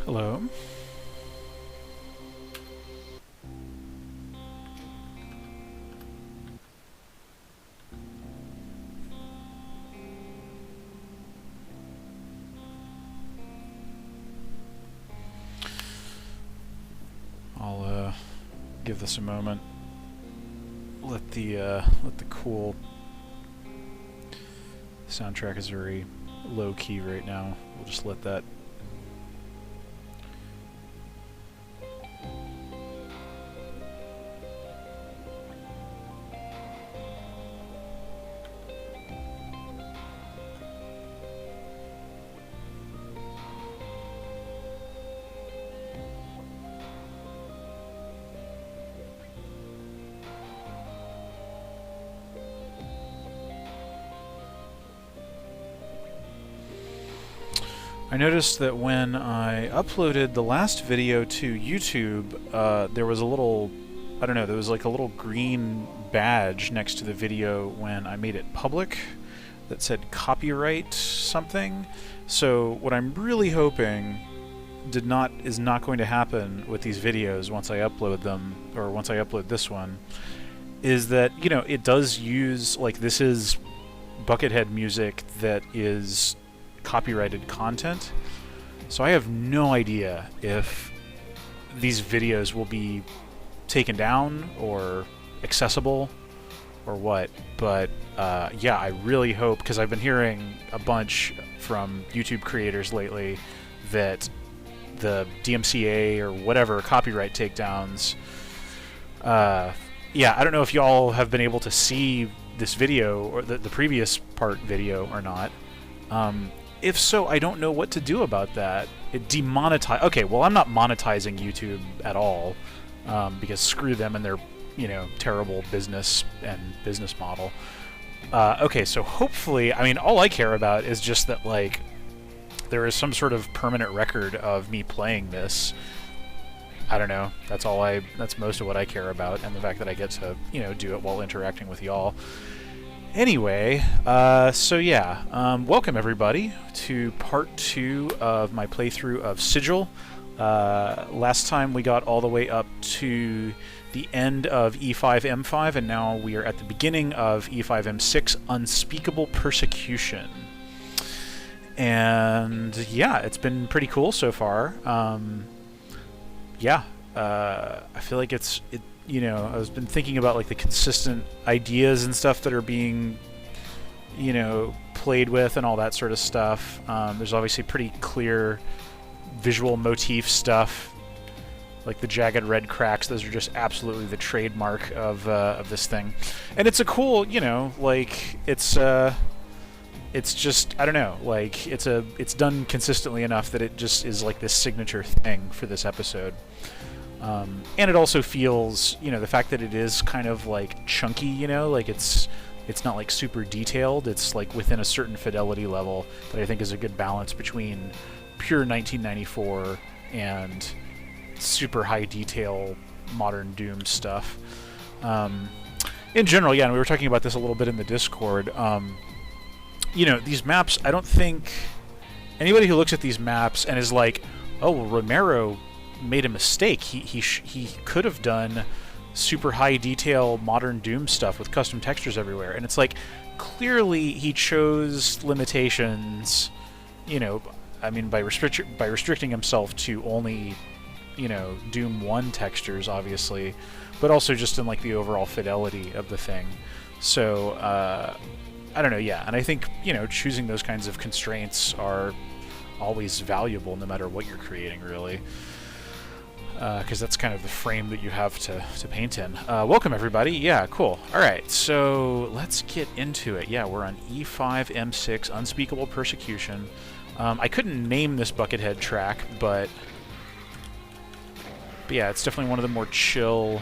Hello. I'll give this a moment. Let the cool soundtrack is very low key right now. We'll just let that. I noticed that when I uploaded the last video to YouTube, there was a little, I don't know, there was like a little green badge next to the video when I made it public that said copyright something. So what I'm really hoping is not going to happen with these videos once I upload them, or once I upload this one, is that, you know, it does use, like, this is Buckethead music that is copyrighted content, so I have no idea if these videos will be taken down or accessible or what, but yeah, I really hope, because I've been hearing a bunch from YouTube creators lately that the DMCA or whatever copyright takedowns, yeah, I don't know if y'all have been able to see this video or the previous part video or not. If so, I don't know what to do about that. It demonetized. Okay, well, I'm not monetizing YouTube at all, because screw them and their, you know, terrible business model. Okay, so hopefully, I mean, all I care about is just that, like, there is some sort of permanent record of me playing this. I don't know. That's most of what I care about, and the fact that I get to, you know, do it while interacting with y'all. Anyway, so yeah, welcome everybody to part 2 of my playthrough of SIGIL. Last time we got all the way up to the end of E5M5, and now we are at the beginning of E5M6, Unspeakable Persecution. And yeah, it's been pretty cool so far. Yeah, I feel like you know, I've been thinking about, like, the consistent ideas and stuff that are being, you know, played with and all that sort of stuff. There's obviously pretty clear visual motif stuff, like the jagged red cracks. Those are just absolutely the trademark of this thing. And it's a cool, you know, like, it's just, I don't know, like, it's done consistently enough that it just is like this signature thing for this episode. And it also feels, you know, the fact that it is kind of, like, chunky, you know, like, it's not, like, super detailed. It's, like, within a certain fidelity level that I think is a good balance between pure 1994 and super high detail modern Doom stuff. In general, yeah, and we were talking about this a little bit in the Discord. You know, these maps, I don't think anybody who looks at these maps and is like, oh, well, Romero made a mistake. He could have done super high detail modern Doom stuff with custom textures everywhere. And it's like, clearly he chose limitations, you know, I mean, by restricting himself to only, you know, Doom 1 textures, obviously, but also just in, like, the overall fidelity of the thing. So, I don't know, yeah. And I think, you know, choosing those kinds of constraints are always valuable no matter what you're creating, really. Because that's kind of the frame that you have to paint in. Welcome, everybody. Yeah, cool. Alright, so let's get into it. Yeah, we're on E5M6, Unspeakable Persecution. I couldn't name this Buckethead track, but yeah, it's definitely one of the more chill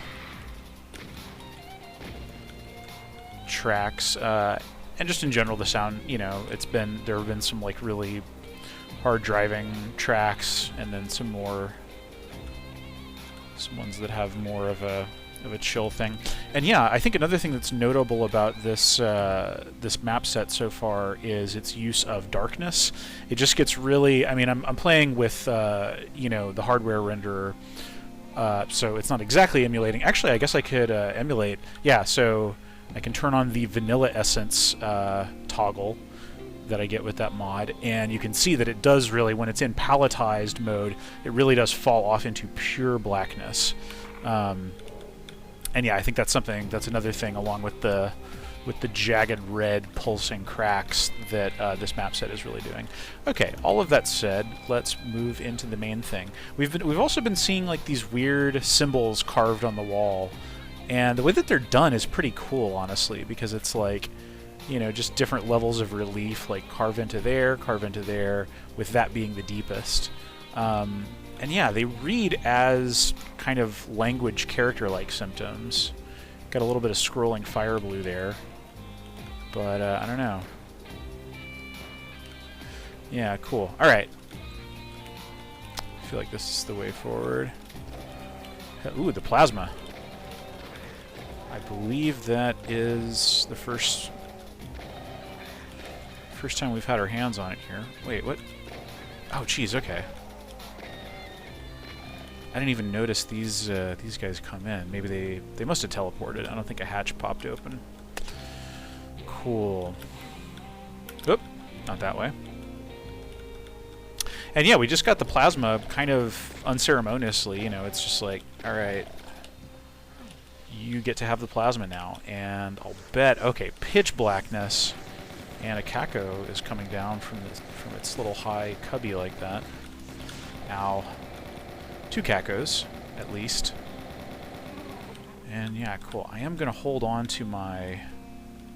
tracks. And just in general, the sound, you know, there have been some, like, really hard driving tracks, and then some ones that have more of a of a chill thing. And yeah, I think another thing that's notable about this this map set so far is its use of darkness. It just gets really, I mean, I'm playing with you know, the hardware renderer, so it's not exactly emulating. Actually, I guess I could emulate. Yeah, so I can turn on the vanilla essence toggle that I get with that mod, and you can see that it does really, when it's in palletized mode, it really does fall off into pure blackness. And yeah, I think that's another thing, along with the jagged red pulsing cracks, that this map set is really doing. Okay, all of that said, let's move into the main thing. We've also been seeing like these weird symbols carved on the wall, and the way that they're done is pretty cool, honestly, because it's like, you know, just different levels of relief, like carve into there, with that being the deepest. And yeah, they read as kind of language character-like symptoms. Got a little bit of scrolling fire blue there, but I don't know. Yeah, cool. All right. I feel like this is the way forward. Ooh, the plasma. I believe that is the first time we've had our hands on it here. Wait, what? Oh, geez, okay. I didn't even notice these guys come in. Maybe they must have teleported. I don't think a hatch popped open. Cool. Oop, not that way. And yeah, we just got the plasma kind of unceremoniously. You know, it's just like, all right, you get to have the plasma now. And I'll bet, okay, pitch blackness. And a Kako is coming down from its little high cubby like that. Ow. 2 Kakos, at least. And yeah, cool. I am going to hold on to my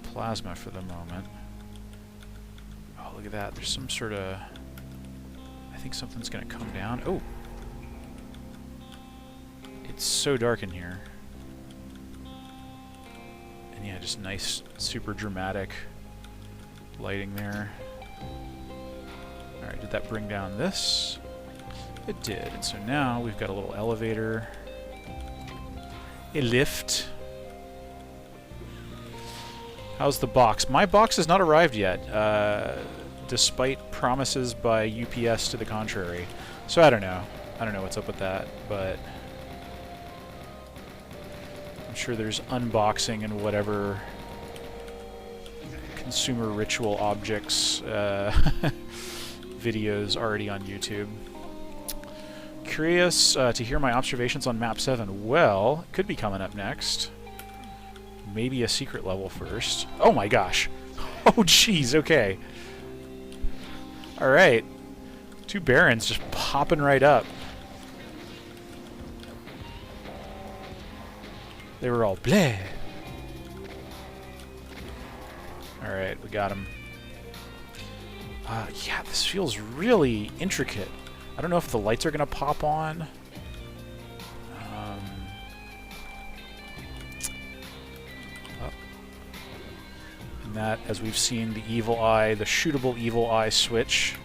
plasma for the moment. Oh, look at that. There's some sort of... I think something's going to come down. Oh! It's so dark in here. And yeah, just nice, super dramatic lighting there. Alright, did that bring down this? It did. And so now we've got a little elevator, a lift. How's the box? My box has not arrived yet, despite promises by UPS to the contrary. So I don't know. I don't know what's up with that, but I'm sure there's unboxing and whatever consumer ritual objects videos already on YouTube. Curious to hear my observations on Map 7. Well, could be coming up next. Maybe a secret level first. Oh my gosh. Oh jeez, okay. Alright. 2 Barons just popping right up. They were all bleh. Alright, we got him. Yeah, this feels really intricate. I don't know if the lights are going to pop on. And that, as we've seen, the evil eye, the shootable evil eye switch.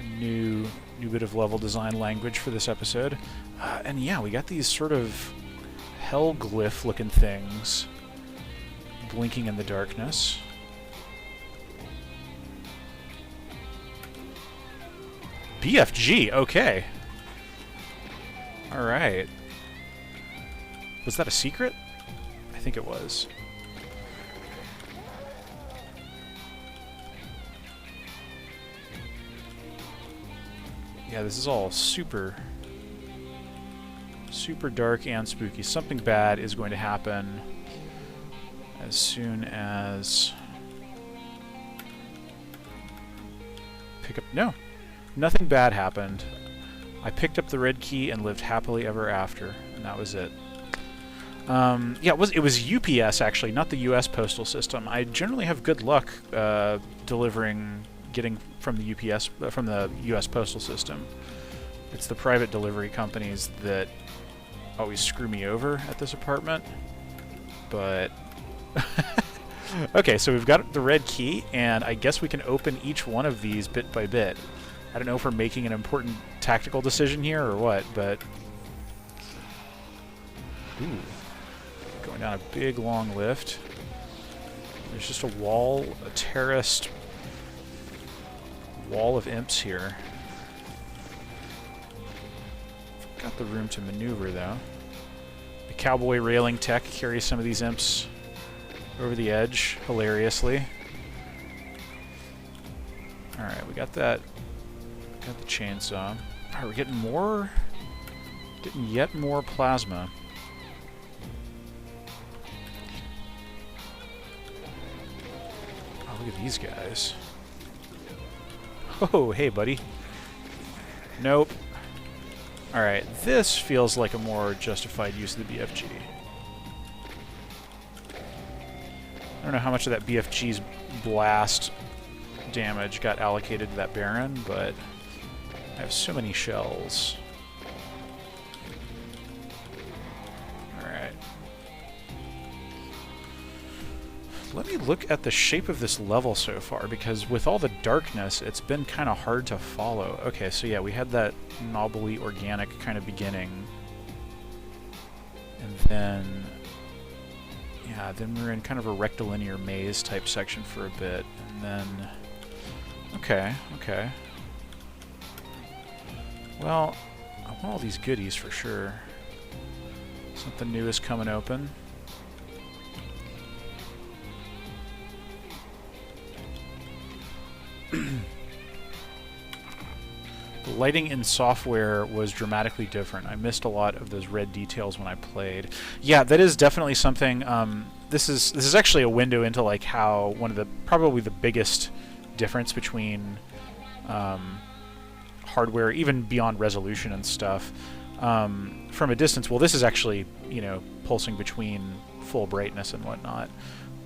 A new bit of level design language for this episode. And yeah, we got these sort of hell glyph looking things blinking in the darkness. BFG, okay. Alright. Was that a secret? I think it was. Yeah, this is all super dark and spooky. Something bad is going to happen as soon as... Pick up... No! Nothing bad happened. I picked up the red key and lived happily ever after, and that was it. Yeah, it was UPS actually, not the U.S. postal system. I generally have good luck getting from the UPS from the U.S. postal system. It's the private delivery companies that always screw me over at this apartment. But okay, so we've got the red key, and I guess we can open each one of these bit by bit. I don't know if we're making an important tactical decision here or what, but... Ooh. Going down a big, long lift. There's just a wall, a terraced wall of imps here. Got the room to maneuver, though. The cowboy railing tech carries some of these imps over the edge, hilariously. Alright, we got that. Got the chainsaw. Alright, we're getting more... Getting yet more plasma. Oh, look at these guys. Oh, hey, buddy. Nope. Alright, this feels like a more justified use of the BFG. I don't know how much of that BFG's blast damage got allocated to that Baron, but I have so many shells. Alright. Let me look at the shape of this level so far, because with all the darkness, it's been kind of hard to follow. Okay, so yeah, we had that knobbly, organic kind of beginning. And then... yeah, then we're in kind of a rectilinear maze type section for a bit, and then... okay, okay. Well, I want all these goodies for sure. Something new is coming open. The lighting in software was dramatically different. I missed a lot of those red details when I played. Yeah, that is definitely something. This is actually a window into like how one of the probably the biggest difference between hardware, even beyond resolution and stuff, from a distance. Well, this is actually, you know, pulsing between full brightness and whatnot.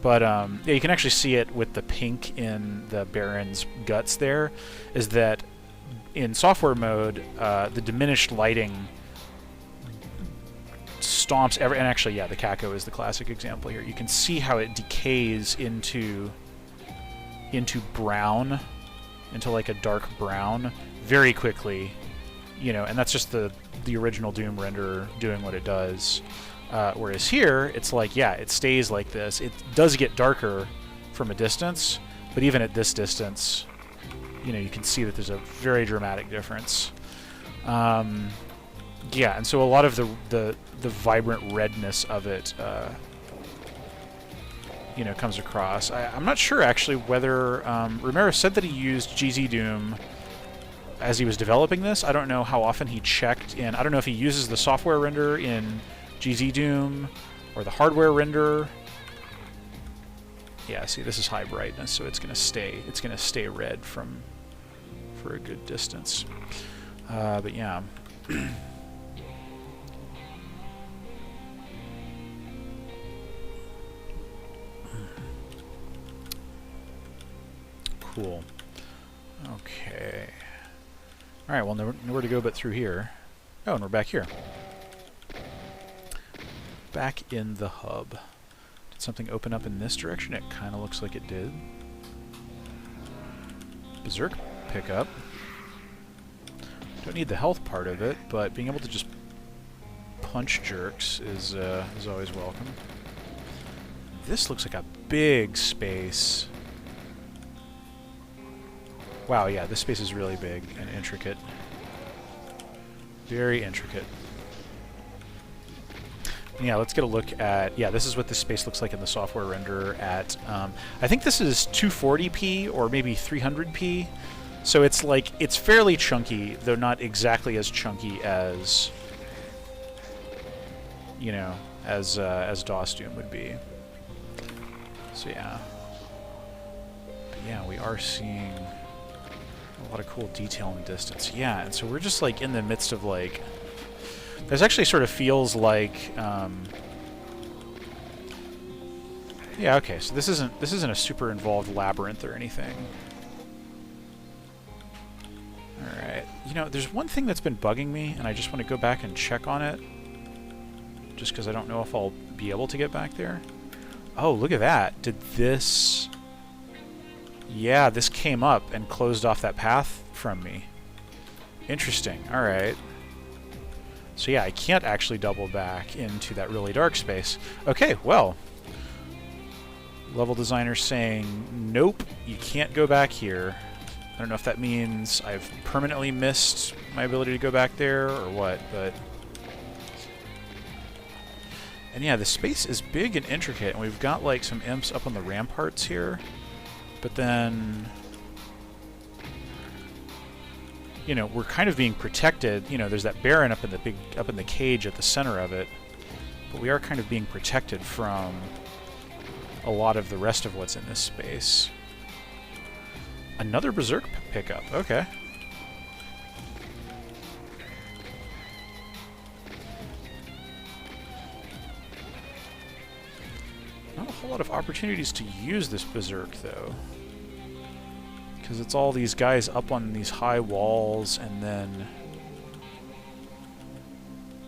But yeah, you can actually see it with the pink in the Baron's guts there, is that in software mode, the diminished lighting stomps and actually, yeah, the Kako is the classic example here. You can see how it decays into brown, into like a dark brown very quickly, you know, and that's just the original Doom renderer doing what it does. Whereas here, it's like, yeah, it stays like this. It does get darker from a distance, but even at this distance, you know, you can see that there's a very dramatic difference. Yeah, and so a lot of the vibrant redness of it, you know, comes across. I'm not sure, actually, whether... Romero said that he used GZ Doom as he was developing this. I don't know how often he checked in. I don't know if he uses the software renderer in GZ Doom or the hardware renderer. Yeah, see, this is high brightness, so it's gonna stay red for a good distance. But yeah. Cool. Okay. All right. Well, nowhere to go but through here. Oh, and we're back here. Back in the hub. Did something open up in this direction? It kind of looks like it did. Berserk pickup. Don't need the health part of it, but being able to just punch jerks is always welcome. This looks like a big space. Wow, yeah, this space is really big and intricate. Very intricate. Yeah, let's get a look at... yeah, this is what this space looks like in the software renderer at... I think this is 240p or maybe 300p. So it's like... it's fairly chunky, though not exactly as chunky as... you know, as DOS Doom would be. So yeah. But yeah, we are seeing... a lot of cool detail in the distance. Yeah, and so we're just like in the midst of like... this actually sort of feels like... yeah, okay, so this isn't a super involved labyrinth or anything. Alright. You know, there's one thing that's been bugging me, and I just want to go back and check on it. Just because I don't know if I'll be able to get back there. Oh, look at that. Did this... yeah, this came up and closed off that path from me. Interesting. Alright. So yeah, I can't actually double back into that really dark space. Okay, well, level designer saying, nope, you can't go back here. I don't know if that means I've permanently missed my ability to go back there or what, but... And yeah, the space is big and intricate, and we've got like some imps up on the ramparts here, but then... You know, we're kind of being protected. You know, there's that Baron up in the cage at the center of it, but we are kind of being protected from a lot of the rest of what's in this space. Another Berserk pickup. Okay. Not a whole lot of opportunities to use this Berserk, though. Because it's all these guys up on these high walls, and then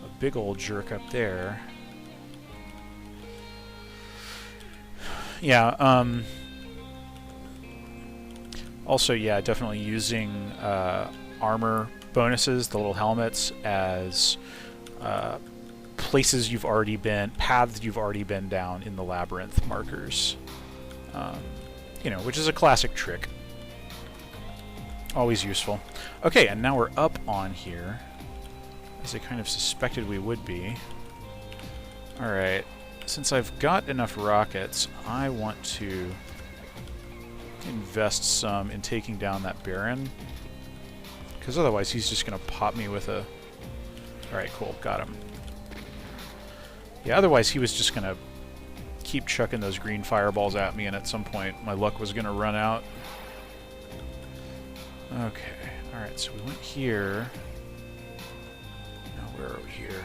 a big old jerk up there. Yeah, also, yeah, definitely using armor bonuses, the little helmets, as places you've already been, paths you've already been down in the labyrinth markers. You know, which is a classic trick. Always useful. Okay, and now we're up on here, as I kind of suspected we would be. Alright, since I've got enough rockets, I want to invest some in taking down that Baron, because otherwise he's just going to pop me with a... Alright, cool, got him. Yeah, otherwise he was just going to keep chucking those green fireballs at me, and at some point my luck was going to run out. Okay, alright, so we went here. Now where are we here?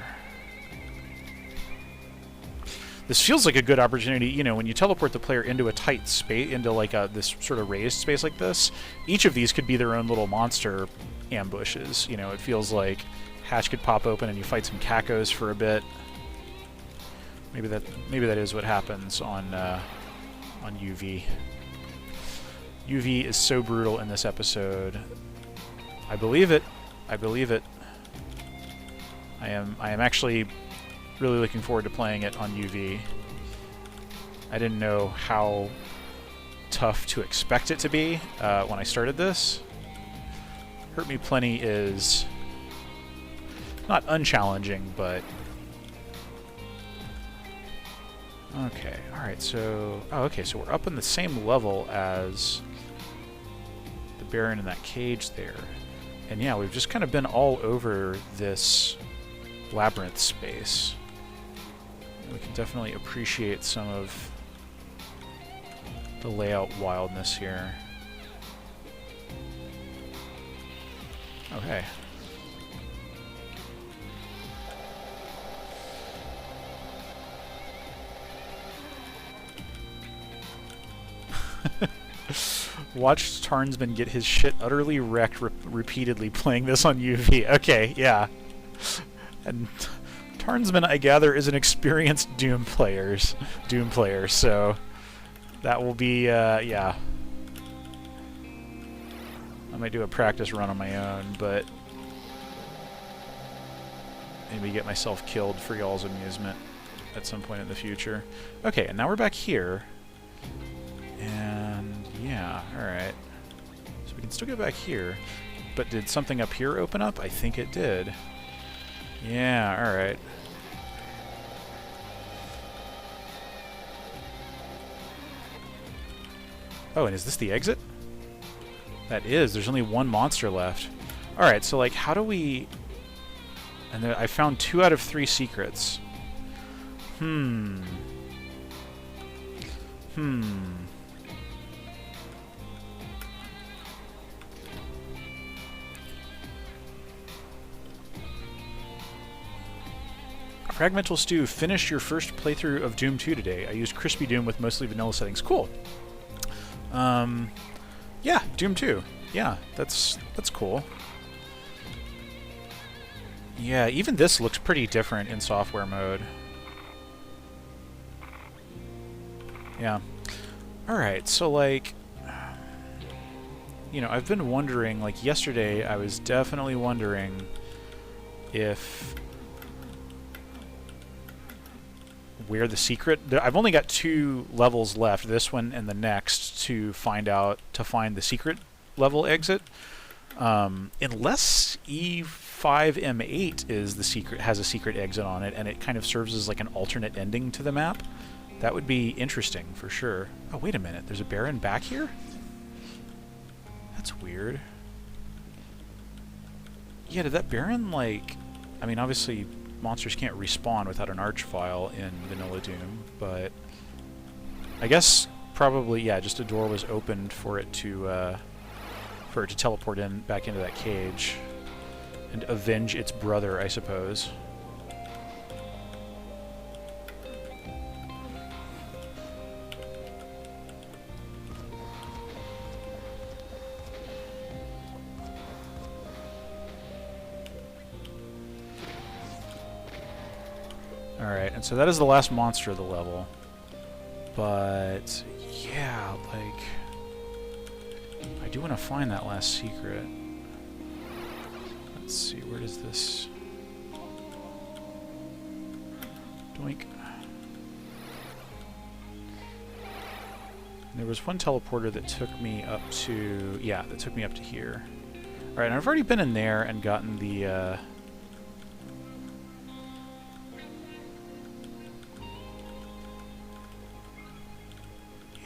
This feels like a good opportunity, you know, when you teleport the player into a tight space, into like this sort of raised space like this, each of these could be their own little monster ambushes. You know, it feels like hatch could pop open and you fight some cacos for a bit. Maybe that is what happens on UV. UV is so brutal in this episode. I believe it. I believe it. I am actually really looking forward to playing it on UV. I didn't know how tough to expect it to be when I started this. Hurt Me Plenty is not unchallenging, but... Okay, alright, so... Oh, okay, so we're up on the same level as the Baron in that cage there. And yeah, we've just kind of been all over this labyrinth space. We can definitely appreciate some of the layout wildness here. Okay. Watched Tarnsman get his shit utterly wrecked repeatedly playing this on UV. Okay, yeah. And Tarnsman, I gather, is an experienced Doom player, so that will be, yeah. I might do a practice run on my own, but maybe get myself killed for y'all's amusement at some point in the future. Okay, and now we're back here. And yeah, alright. So we can still get back here. But did something up here open up? I think it did. Yeah, alright. Oh, and is this the exit? That is. There's only one monster left. Alright, so like, how do we... And I found 2 out of 3 secrets. Fragmental Stew, finished your first playthrough of Doom 2 today. I used Crispy Doom with mostly vanilla settings. Cool. Yeah, Doom 2. Yeah, that's cool. Yeah, even this looks pretty different in software mode. Yeah. Alright, so like... You know, I've been wondering, like yesterday I was definitely wondering if where the secret... I've only got 2 levels left, this one and the next, to find the secret level exit. Unless E5M8 is the secret, has a secret exit on it, and it kind of serves as like an alternate ending to the map. That would be interesting for sure. Oh, wait a minute. There's a Baron back here? That's weird. Yeah, did that Baron, like... I mean, obviously, monsters can't respawn without an arch file in Vanilla Doom, but... I guess probably, yeah, just a door was opened for it to teleport back into that cage and avenge its brother, I suppose. Alright, and so that is the last monster of the level. But, yeah, like... I do want to find that last secret. Let's see, where does this... Doink. There was one teleporter that took me up to... Yeah, that took me up to here. Alright, and I've already been in there and gotten the...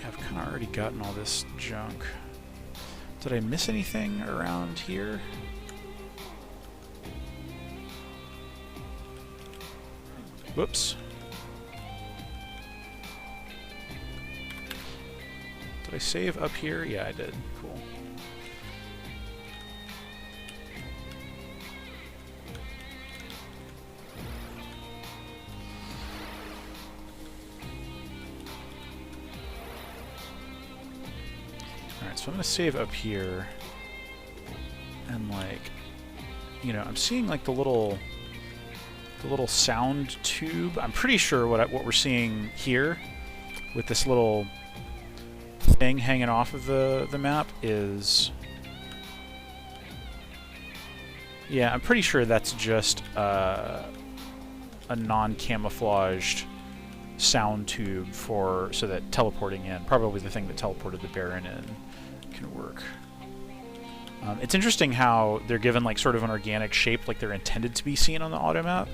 I've kind of already gotten all this junk. Did I miss anything around here? Whoops. Did I save up here? Yeah, I did. Cool. So I'm going to save up here, and like, you know, I'm seeing like the little sound tube. I'm pretty sure what we're seeing here with this little thing hanging off of the map is, yeah, I'm pretty sure that's just a non-camouflaged sound tube so that teleporting in, probably the thing that teleported the Baron in, can work. It's interesting how they're given like sort of an organic shape, like they're intended to be seen on the auto map.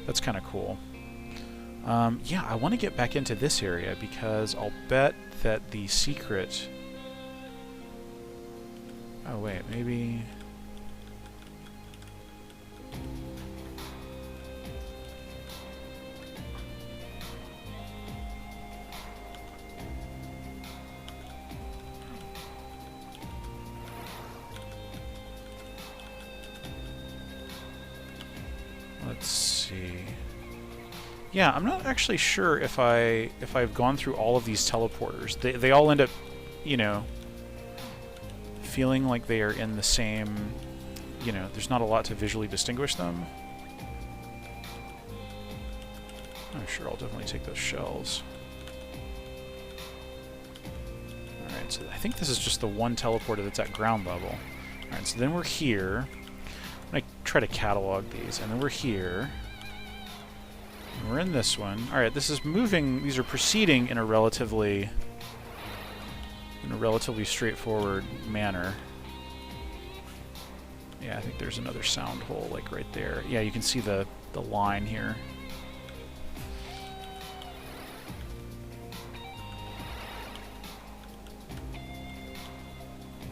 That's kind of cool. Yeah, I want to get back into this area because I'll bet that the secret... Oh wait, maybe... Let's see. Yeah, I'm not actually sure if I've gone through all of these teleporters. They all end up, you know, feeling like they are in the same, you know, there's not a lot to visually distinguish them. I'm sure I'll definitely take those shells. Alright, so I think this is just the one teleporter that's at ground level. Alright, so then we're here. I try to catalog these, and then we're here. And we're in this one. Alright, this is moving, these are proceeding in a relatively straightforward manner. Yeah, I think there's another sound hole, like right there. Yeah, you can see the line here.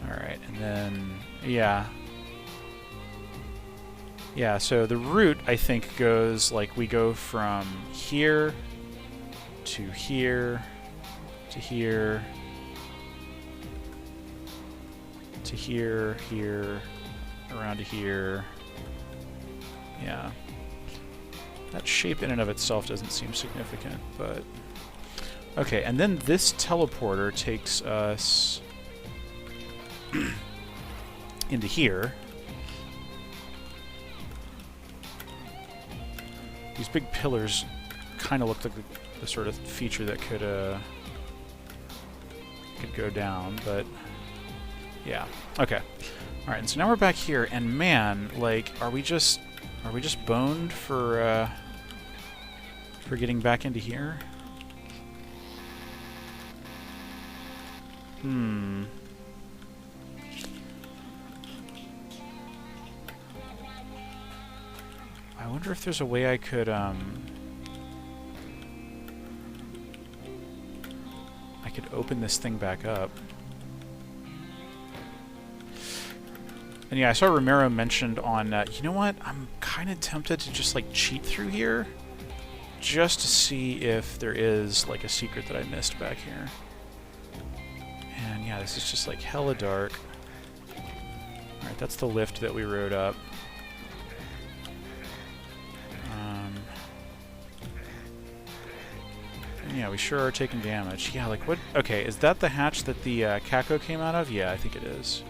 Alright, and then, yeah. Yeah, so the route, I think, goes, like, we go from here to here to here to here, here, around to here. Yeah. That shape in and of itself doesn't seem significant, but... Okay, and then this teleporter takes us into here. These big pillars kind of look like the sort of feature that could go down, but yeah. Okay. All right, and so now we're back here, and man, like, are we just boned for for getting back into here? I wonder if there's a way I could, I could open this thing back up. And yeah, I saw Romero mentioned on, you know what? I'm kind of tempted to just, like, cheat through here. Just to see if there is, like, a secret that I missed back here. And yeah, this is just, like, hella dark. Alright, that's the lift that we rode up. And yeah, we sure are taking damage. Yeah, like, what? Okay, is that the hatch that the Kako came out of? Yeah, I think it is.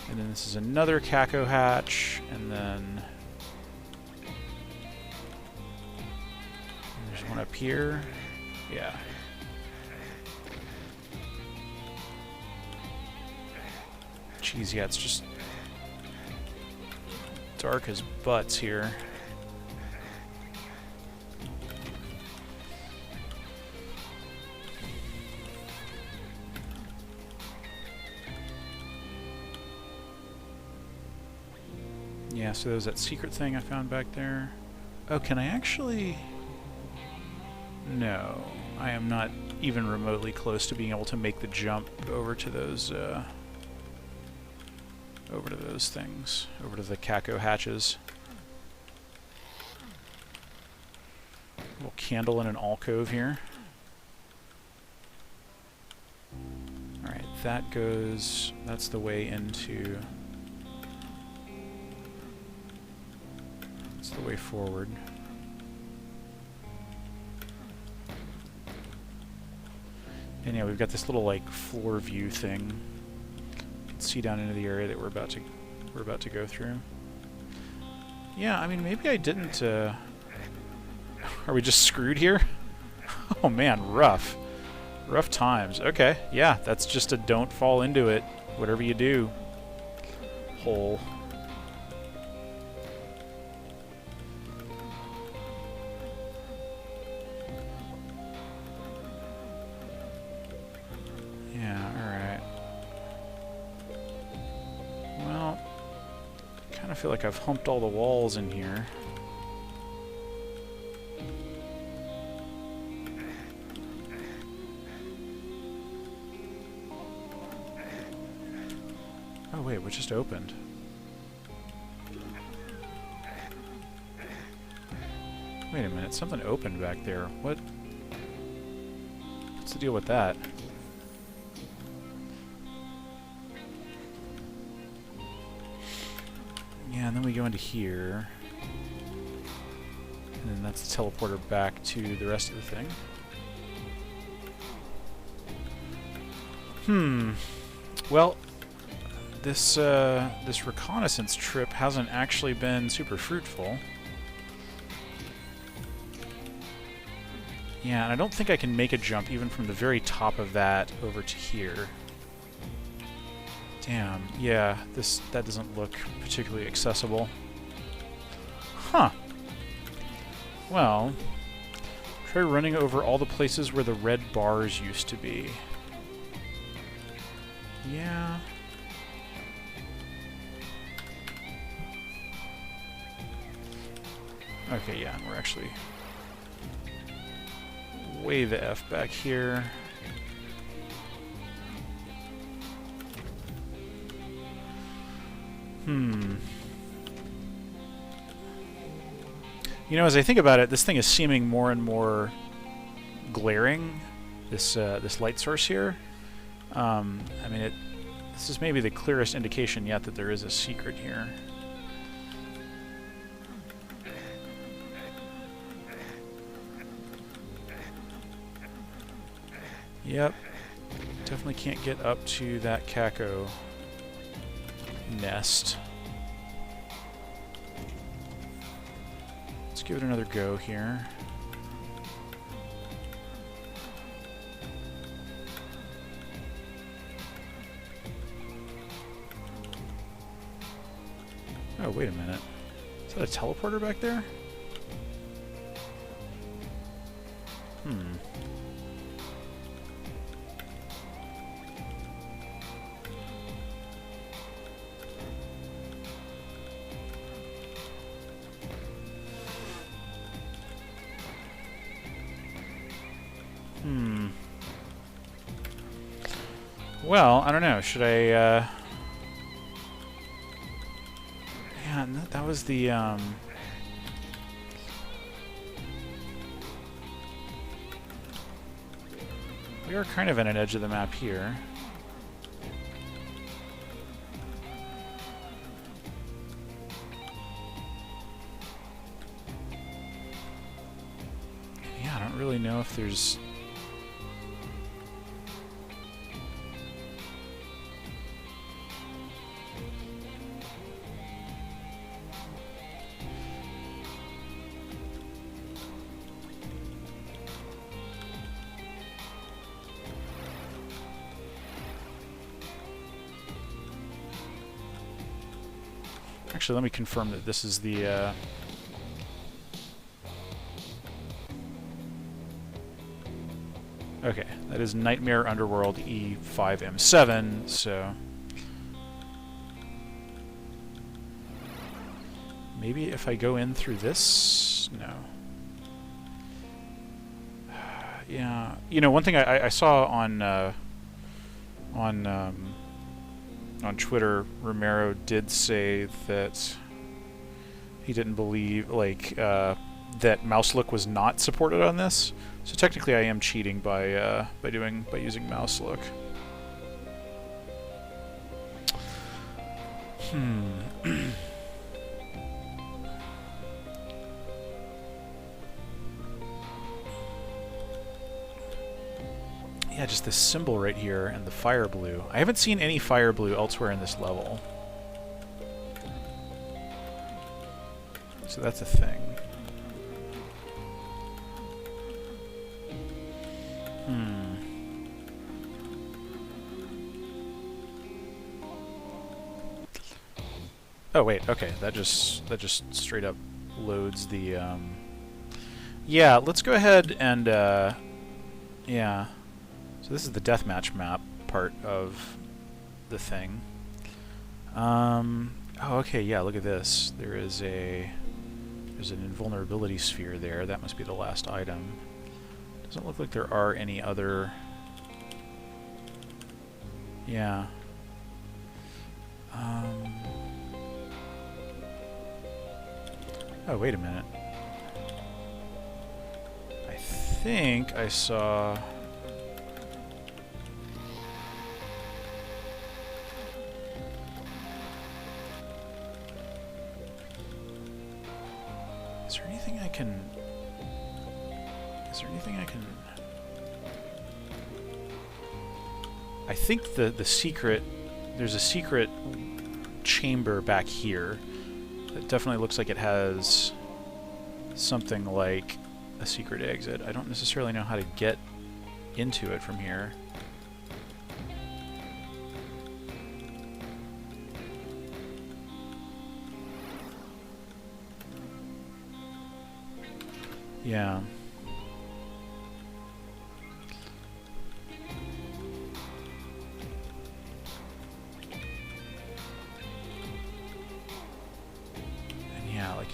And then this is another Kako hatch, and then there's one up here. Yeah. Jeez, yeah, it's just dark as butts here. Yeah, so there's that secret thing I found back there. Oh, can I actually... No, I am not even remotely close to being able to make the jump over to those, things. Over to the Kako hatches. Little candle in an alcove here. Alright, that goes... That's the way into... That's the way forward. And yeah, we've got this little, like, floor view thing. You can see down into the area that we're about to go through. Yeah, I mean, maybe I didn't, Are we just screwed here? Oh man, rough. Rough times. Okay, yeah, that's just a don't fall into it, whatever you do. Hole. I feel like I've humped all the walls in here. Oh wait, what just opened? Wait a minute, something opened back there. What's the deal with that? Yeah, and then we go into here. And then that's the teleporter back to the rest of the thing. Well, this this reconnaissance trip hasn't actually been super fruitful. Yeah, and I don't think I can make a jump even from the very top of that over to here. Damn, yeah, that doesn't look particularly accessible. Huh. Well, try running over all the places where the red bars used to be. Yeah. Okay, yeah, and we're actually way the F back here. You know, as I think about it, this thing is seeming more and more glaring, this light source here. I mean, this is maybe the clearest indication yet that there is a secret here. Yep. Definitely can't get up to that Kako nest. Let's give it another go here. Oh, wait a minute. Is that a teleporter back there? Hmm. Hmm. Well, I don't know. Should I, Yeah, that was the, We are kind of at an edge of the map here. Yeah, I don't really know if there's... Actually, let me confirm that this is the, Okay, that is Nightmare Underworld E5M7, so... Maybe if I go in through this? No. Yeah, you know, one thing I saw on Twitter, Romero did say that he didn't believe, like, that mouse look was not supported on this. So technically, I am cheating by using mouse look. Yeah, just this symbol right here and the fire blue. I haven't seen any fire blue elsewhere in this level. So that's a thing. Oh wait, okay, that just straight up loads the Yeah, let's go ahead and yeah. So this is the deathmatch map part of the thing. Oh, okay, yeah, look at this. There's an invulnerability sphere there. That must be the last item. Doesn't look like there are any other... Yeah. Oh, wait a minute. I think I saw... Is there anything I can... I think the secret... There's a secret chamber back here. It definitely looks like it has something like a secret exit. I don't necessarily know how to get into it from here. Yeah.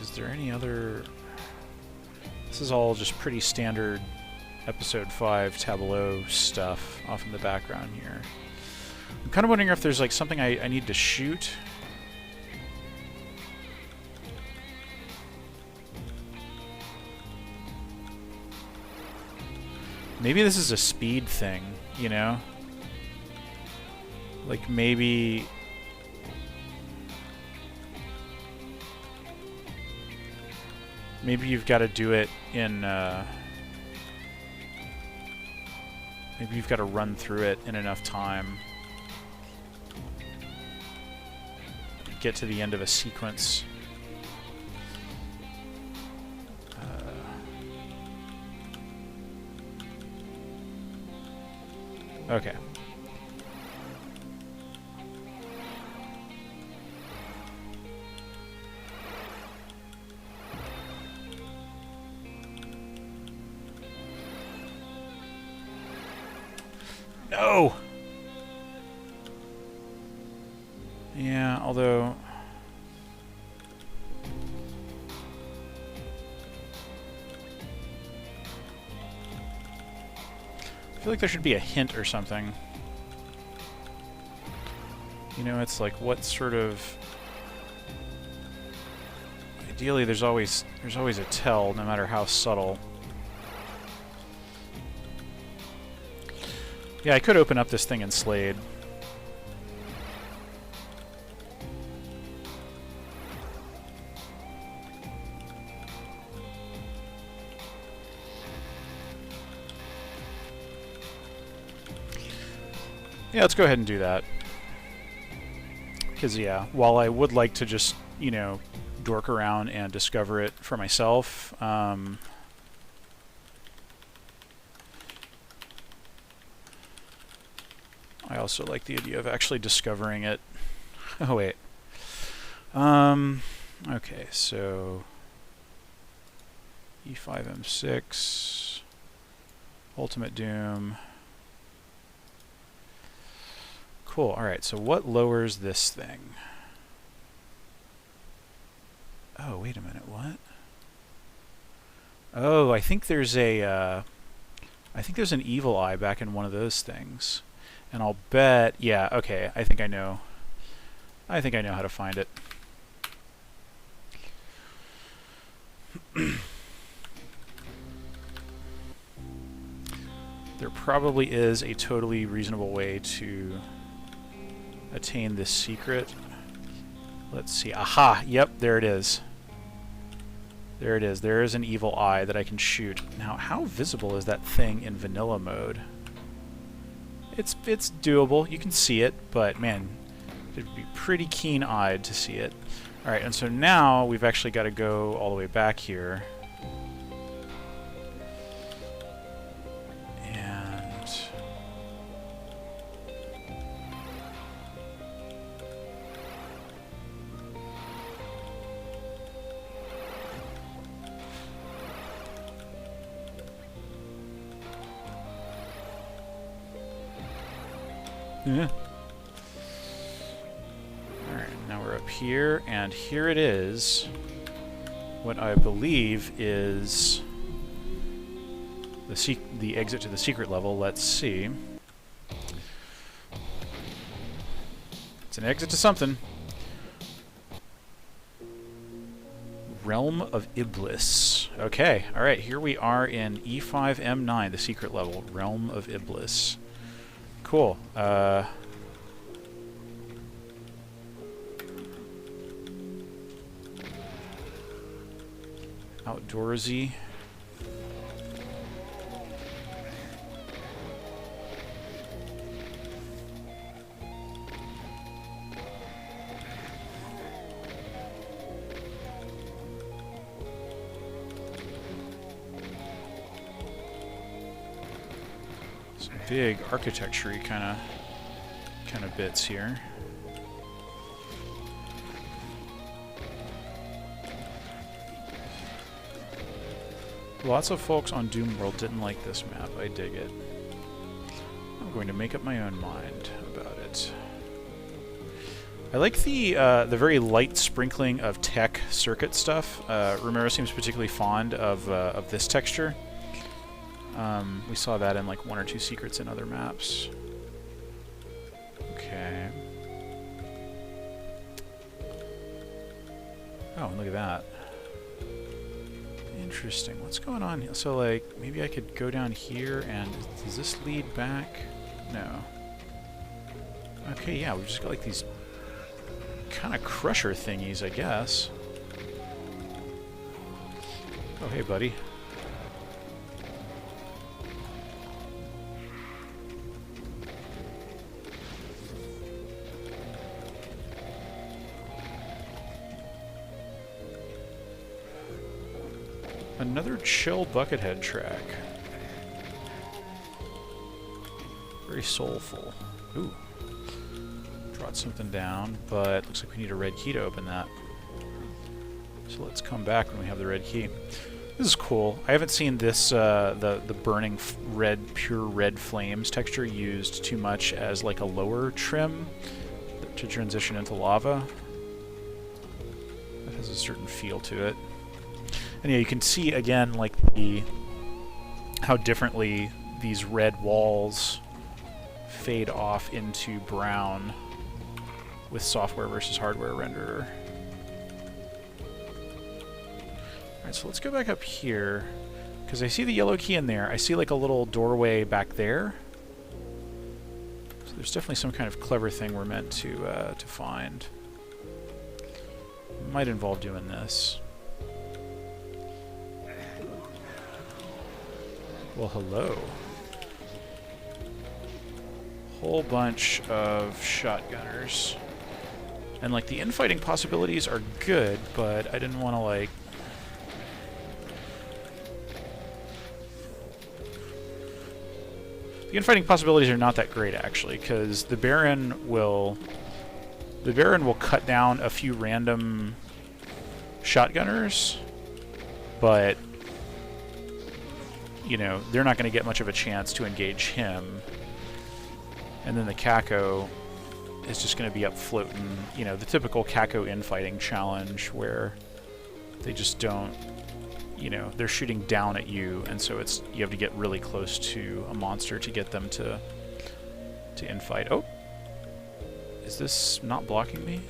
Is there any other... This is all just pretty standard Episode 5 Tableau stuff off in the background here. I'm kind of wondering if there's like something I need to shoot. Maybe this is a speed thing, you know? Like maybe... Maybe you've got to do it in, maybe you've got to run through it in enough time. Get to the end of a sequence. Okay. No! Yeah, although... I feel like there should be a hint or something. You know, it's like, what sort of... Ideally, there's always a tell, no matter how subtle. Yeah, I could open up this thing in Slade. Yeah, let's go ahead and do that. Because, yeah, while I would like to just, you know, dork around and discover it for myself, I also like the idea of actually discovering it. Oh, wait. Okay, so... E5, M6... Ultimate Doom... Cool, alright, so what lowers this thing? Oh, wait a minute, what? Oh, I think there's a, I think there's an evil eye back in one of those things. And I'll bet, yeah, okay, I think I know. I think I know how to find it. There probably is a totally reasonable way to attain this secret. Let's see. Aha! Yep, there it is. There it is. There is an evil eye that I can shoot. Now, how visible is that thing in vanilla mode? It's doable. You can see it, but man, it'd be pretty keen-eyed to see it. Alright, and so now we've actually got to go all the way back here. Yeah. Alright, now we're up here, and here it is. What I believe is the exit to the secret level. Let's see. It's an exit to something. Realm of Iblis. Okay, alright, here we are in E5 M9, the secret level. Realm of Iblis. Cool. Outdoorsy. Big architecture-y kind of bits here. Lots of folks on Doom World didn't like this map. I dig it. I'm going to make up my own mind about it. I like the very light sprinkling of tech circuit stuff. Romero seems particularly fond of this texture. We saw that in like one or two secrets in other maps. Okay. Oh, look at that. Interesting. What's going on here? So, like, maybe I could go down here and... Does this lead back? No. Okay, yeah, we've just got like these kind of crusher thingies, I guess. Oh, hey, buddy. Another chill Buckethead track. Very soulful. Ooh. Brought something down, but looks like we need a red key to open that. So let's come back when we have the red key. This is cool. I haven't seen this, the burning red, pure red flames texture used too much as like a lower trim to transition into lava. It has a certain feel to it. And yeah, you can see again like how differently these red walls fade off into brown with software versus hardware renderer. Alright, so let's go back up here, because I see the yellow key in there. I see like a little doorway back there. So there's definitely some kind of clever thing we're meant to find. Might involve doing this. Well, hello. Whole bunch of shotgunners. And like the infighting possibilities are good, but I didn't want to like... The infighting possibilities are not that great actually, because the Baron will cut down a few random shotgunners, but you know, they're not going to get much of a chance to engage him. And then the Kako is just going to be up floating, you know, the typical Kako infighting challenge where they just don't, you know, they're shooting down at you, and so it's, you have to get really close to a monster to get them to infight. Oh! Is this not blocking me?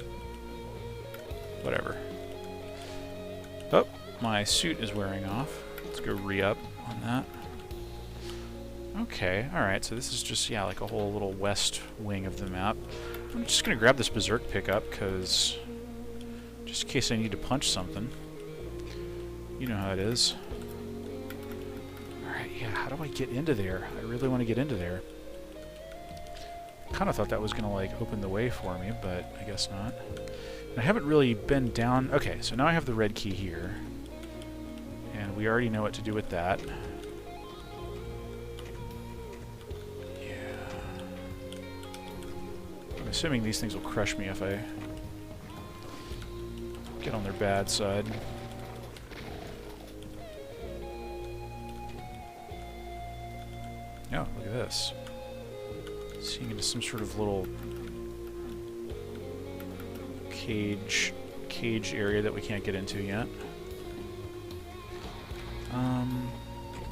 Whatever. Oh, my suit is wearing off. Let's go re-up on that. Okay, alright, so this is just, yeah, like a whole little west wing of the map. I'm just gonna grab this Berserk pickup, because just in case I need to punch something. You know how it is. Alright, yeah, how do I get into there? I really want to get into there. Kind of thought that was gonna, like, open the way for me, but I guess not. And I haven't really been down... Okay, so now I have the red key here. And we already know what to do with that. I'm assuming these things will crush me if I get on their bad side. Oh, look at this. Seeing into some sort of little cage area that we can't get into yet.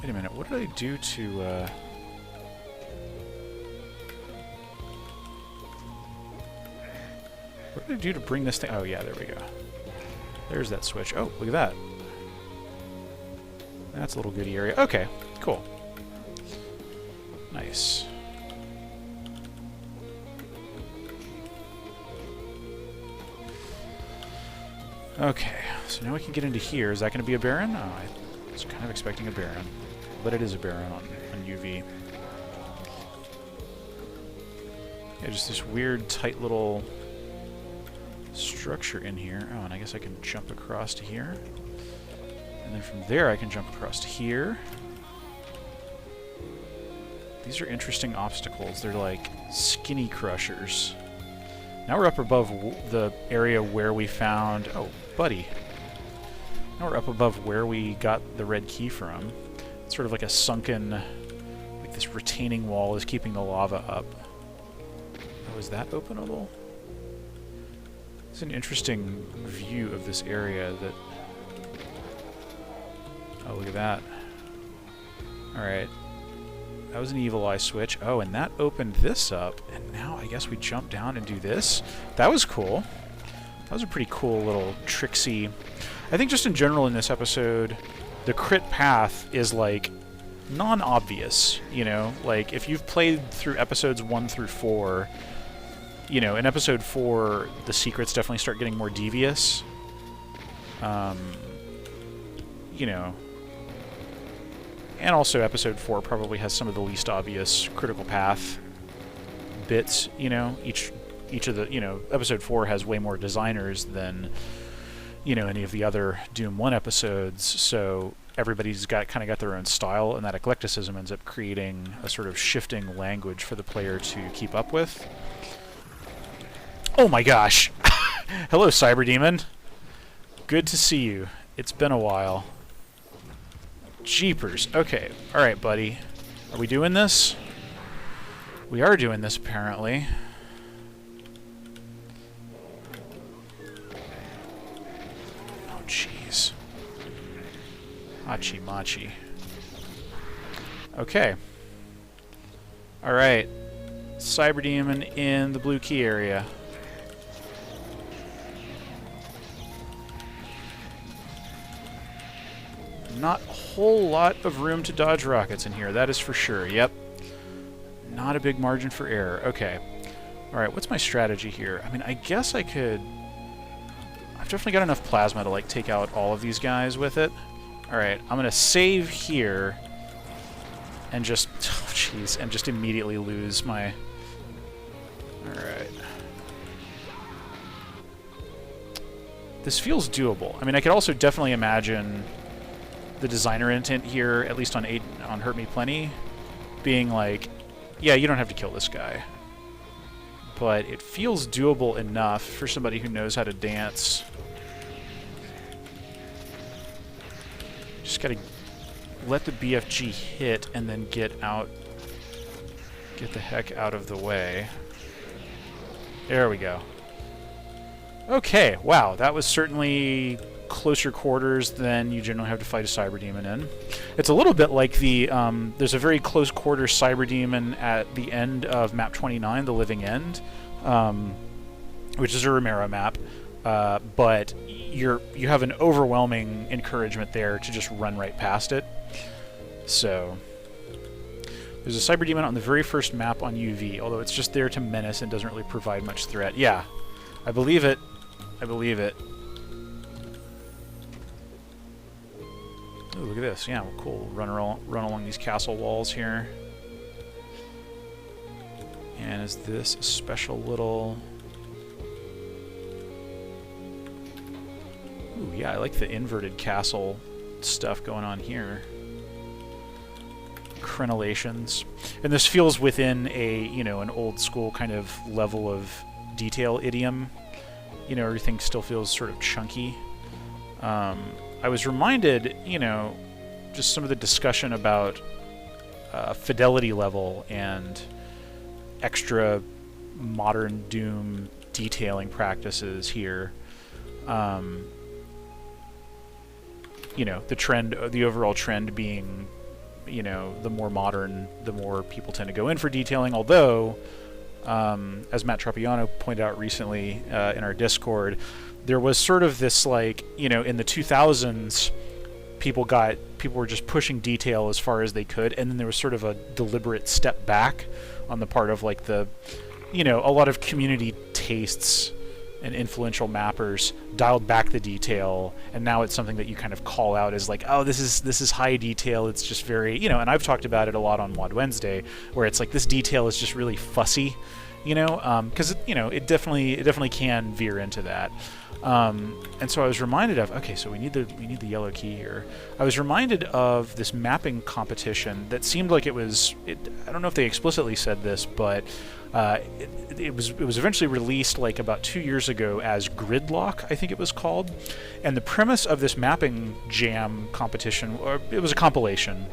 Wait a minute, what did I do to, what did I do to bring this thing? Oh yeah, there we go. There's that switch. Oh, look at that. That's a little goodie area. Okay, cool. Nice. Okay, so now we can get into here. Is that going to be a Baron? Oh, I was kind of expecting a Baron. But it is a Baron on UV. Yeah, just this weird, tight little structure in here. Oh, and I guess I can jump across to here. And then from there I can jump across to here. These are interesting obstacles. They're like skinny crushers. Now we're up above the area where we found... Oh, buddy. Now we're up above where we got the red key from. It's sort of like a sunken... Like this retaining wall is keeping the lava up. Oh, is that openable? It's an interesting view of this area that... Oh, look at that. Alright. That was an evil eye switch. Oh, and that opened this up. And now I guess we jump down and do this. That was cool. That was a pretty cool little tricksy... I think just in general in this episode, the crit path is like non-obvious, you know? Like, if you've played through episodes 1 through 4, you know, in episode 4, the secrets definitely start getting more devious. You know... And also episode 4 probably has some of the least obvious critical path bits, you know? Each of the, you know, episode 4 has way more designers than, you know, any of the other Doom 1 episodes, so everybody's kind of got their own style, and that eclecticism ends up creating a sort of shifting language for the player to keep up with. Oh my gosh! Hello, Cyber Demon! Good to see you. It's been a while. Jeepers. Okay. Alright, buddy. Are we doing this? We are doing this, apparently. Oh, jeez. Hachi machi. Okay. Alright. Cyber Demon in the blue key area. Not a whole lot of room to dodge rockets in here, that is for sure. Yep. Not a big margin for error. Okay. Alright, what's my strategy here? I mean, I guess I could... I've definitely got enough plasma to, like, take out all of these guys with it. Alright, I'm gonna save here and just... Oh, jeez. And just immediately lose my... Alright. This feels doable. I mean, I could also definitely imagine the designer intent here, at least on Hurt Me Plenty, being like, yeah, you don't have to kill this guy. But it feels doable enough for somebody who knows how to dance. Just gotta let the BFG hit and then get the heck out of the way. There we go. Okay, wow, that was certainly closer quarters than you generally have to fight a Cyber Demon in. It's a little bit like the, there's a very close quarters Cyber Demon at the end of map 29, The Living End, which is a Romero map, but you have an overwhelming encouragement there to just run right past it. So... There's a Cyber Demon on the very first map on UV, although it's just there to menace and doesn't really provide much threat. Yeah, I believe it. I believe it. Ooh, look at this. Yeah, well, cool. Run along these castle walls here. And is this a special little... Ooh, yeah, I like the inverted castle stuff going on here. Crenellations. And this feels within a, you know, an old school kind of level of detail idiom. You know, everything still feels sort of chunky. I was reminded, you know, just some of the discussion about fidelity level and extra modern Doom detailing practices here. You know, the trend, the overall trend being, you know, the more modern, the more people tend to go in for detailing, although, as Matt Tropiano pointed out recently in our Discord, there was sort of this, like, you know, in the 2000s, people were just pushing detail as far as they could, and then there was sort of a deliberate step back on the part of, like, the, you know, a lot of community tastes and influential mappers dialed back the detail, and now it's something that you kind of call out as like, oh, this is high detail, it's just very, you know, and I've talked about it a lot on WOD Wednesday, where it's like this detail is just really fussy, you know, because you know, it definitely can veer into that. And so I was reminded of, okay, so we need the yellow key here. I was reminded of this mapping competition that seemed like it was, I don't know if they explicitly said this, but it was eventually released like about 2 years ago as Gridlock, I think it was called. And the premise of this mapping jam competition, or it was a compilation,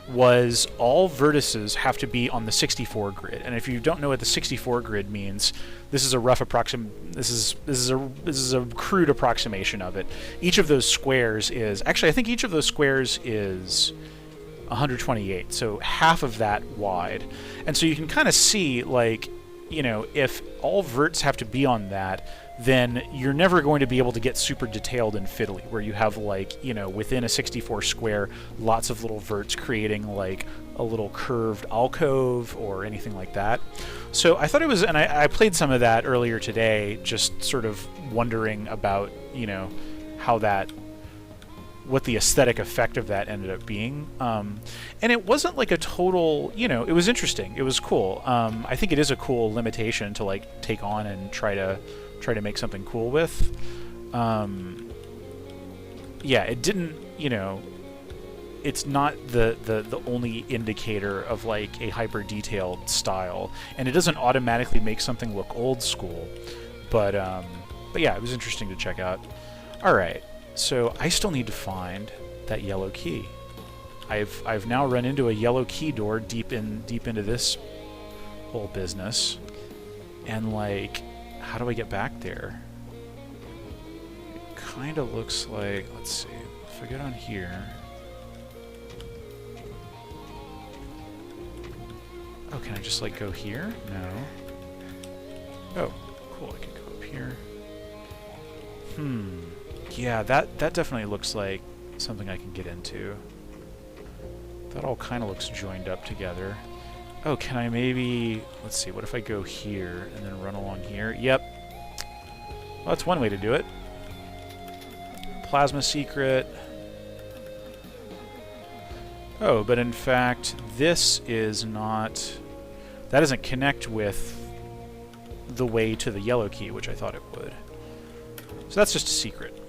was all vertices have to be on the 64 grid. And if you don't know what the 64 grid means, this is a rough this is a crude approximation of it. Each of those squares is, actually I think each of those squares is 128, so half of that wide. And so you can kind of see, like, you know, if all verts have to be on that, then you're never going to be able to get super detailed and fiddly, where you have, like, you know, within a 64 square, lots of little verts creating, like, a little curved alcove or anything like that. So I thought it was, and I played some of that earlier today, just sort of wondering about, you know, how that, what the aesthetic effect of that ended up being. And it wasn't like a total, you know, it was interesting, it was cool. I think it is a cool limitation to, like, take on and try to make something cool with. Yeah, it didn't, you know, it's not the only indicator of, like, a hyper detailed style, and it doesn't automatically make something look old school, but yeah, it was interesting to check out. All right, so I still need to find that yellow key. I've now run into a yellow key door deep into this whole business, and like, how do I get back there? It kind of looks like, let's see, if I get on here. Oh, can I just like go here? No. Oh, cool, I can go up here. Yeah, that definitely looks like something I can get into. That all kind of looks joined up together. Oh, can I maybe... Let's see, what if I go here and then run along here? Yep. Well, that's one way to do it. Plasma secret. Oh, but in fact, this is not... That doesn't connect with the way to the yellow key, which I thought it would. So that's just a secret.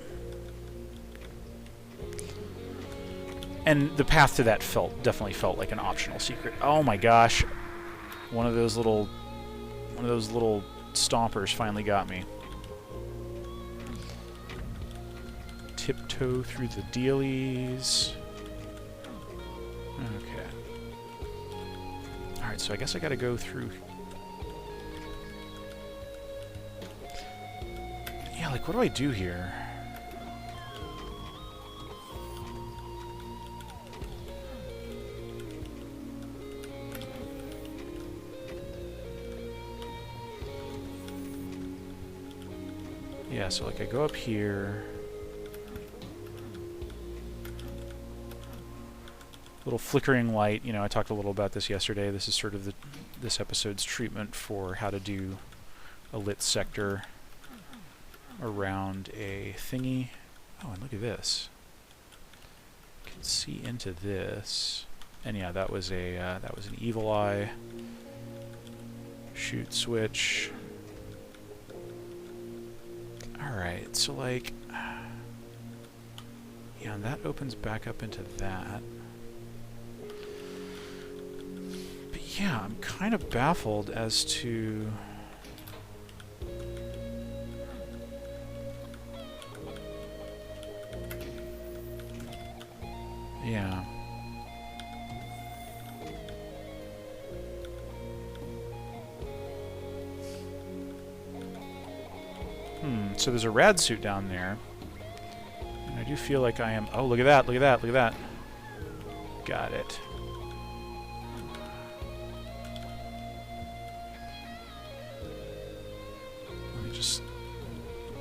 And the path to that definitely felt like an optional secret. Oh my gosh. One of those little stompers finally got me. Tiptoe through the dealies. Okay. Alright, so I guess I gotta go through... Yeah, like, what do I do here? Yeah, so like I go up here. Little flickering light, you know, I talked a little about this yesterday. This is sort of this episode's treatment for how to do a lit sector around a thingy. Oh, and look at this. You can see into this. And yeah, that was an evil eye. Shoot switch. Alright, so like... Yeah, and that opens back up into that. But yeah, I'm kind of baffled as to... Yeah. So there's a rad suit down there. And I do feel like I am... Oh, look at that, look at that, look at that. Got it. Let me just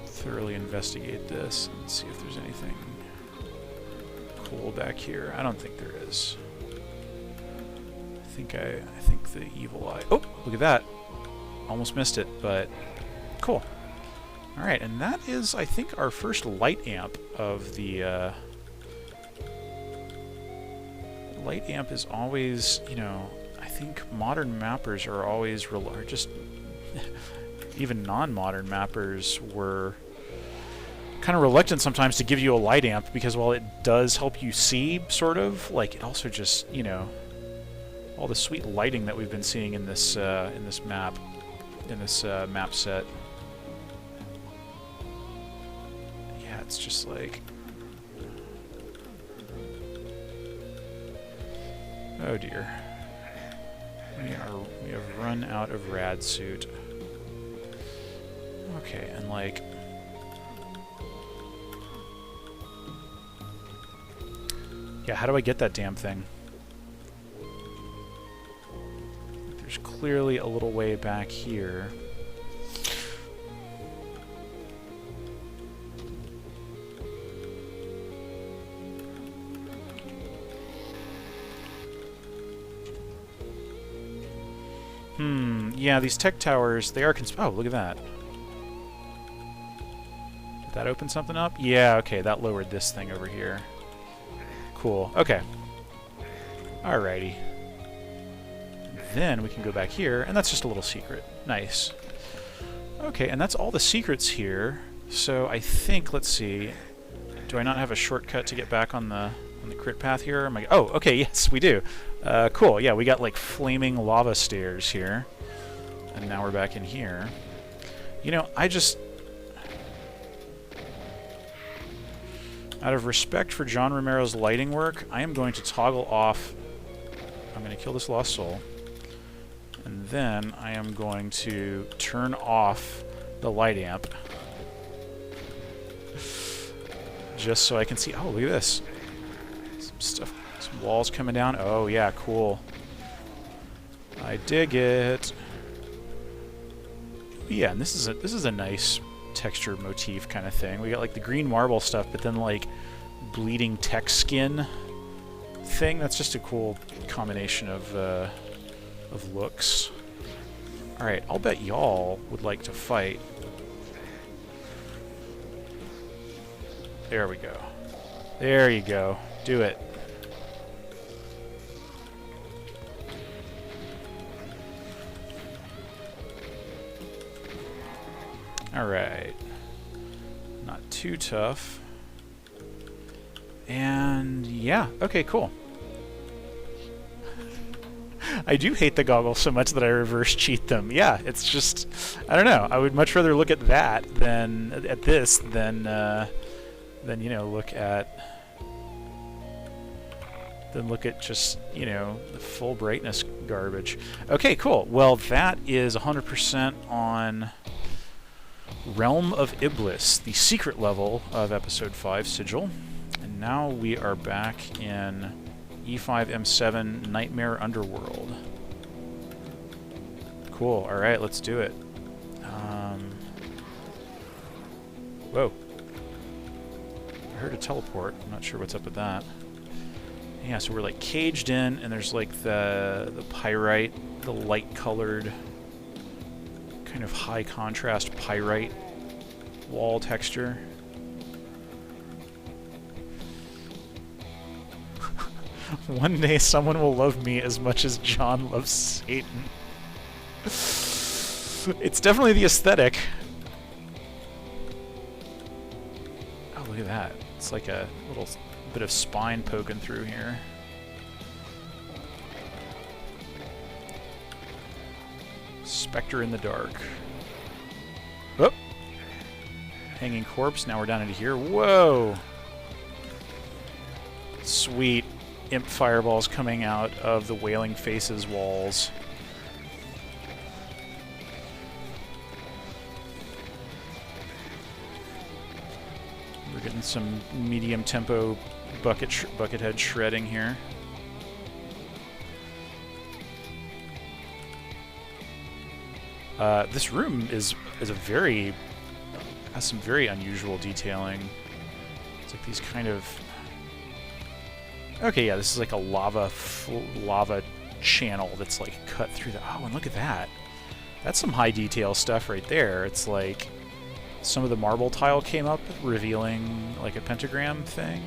thoroughly investigate this and see if there's anything cool back here. I don't think there is. I think the evil eye... Oh, look at that. Almost missed it, but cool. Alright, and that is, I think, our first light amp of the, Light amp is always, you know, I think modern mappers are always, or just, even non-modern mappers were kind of reluctant sometimes to give you a light amp, because while it does help you see, sort of, like, it also just, you know, all the sweet lighting that we've been seeing in this map set. It's just like... Oh dear. We have run out of rad suit. Okay, and like... Yeah, how do I get that damn thing? There's clearly a little way back here. Yeah, these tech towers, they are oh, look at that. Did that open something up? Yeah, okay, that lowered this thing over here. Cool, okay. Alrighty. Then we can go back here, and that's just a little secret. Nice. Okay, and that's all the secrets here. So I think, let's see, do I not have a shortcut to get back on the crit path here? Am I, oh, okay, yes, we do. Cool, yeah, we got like flaming lava stairs here. And now we're back in here. You know, Out of respect for John Romero's lighting work, I am going to toggle off... I'm going to kill this lost soul. And then I am going to turn off the light amp. Just so I can see... Oh, look at this. Some stuff, some walls coming down. Oh, yeah, cool. I dig it. Yeah, and this is a nice texture motif kind of thing. We got like the green marble stuff, but then like bleeding tech skin thing. That's just a cool combination of looks. All right, I'll bet y'all would like to fight. There we go. There you go. Do it. Alright. Not too tough. And yeah, okay, cool. I do hate the goggles so much that I reverse cheat them. Yeah, it's just, I don't know. I would much rather look at that than at this than you know, look at just, you know, the full brightness garbage. Okay, cool. Well, that is 100% on Realm of Iblis, the secret level of Episode 5, Sigil. And now we are back in E5M7 Nightmare Underworld. Cool. Alright, let's do it. Whoa. I heard a teleport. I'm not sure what's up with that. Yeah, so we're like caged in, and there's like the pyrite, the light-colored, kind of high contrast pyrite wall texture. One day someone will love me as much as John loves Satan. It's definitely the aesthetic. Oh, look at that. It's like a little bit of spine poking through here. Spectre in the dark. Oh! Hanging corpse. Now we're down into here. Whoa! Sweet. Imp fireballs coming out of the Wailing Faces walls. We're getting some medium tempo bucket head shredding here. This room is a very has some very unusual detailing. It's like these kind of... Okay, yeah, this is like a lava channel that's like cut through the... Oh, and look at that. That's some high detail stuff right there. It's like some of the marble tile came up, revealing like a pentagram thing.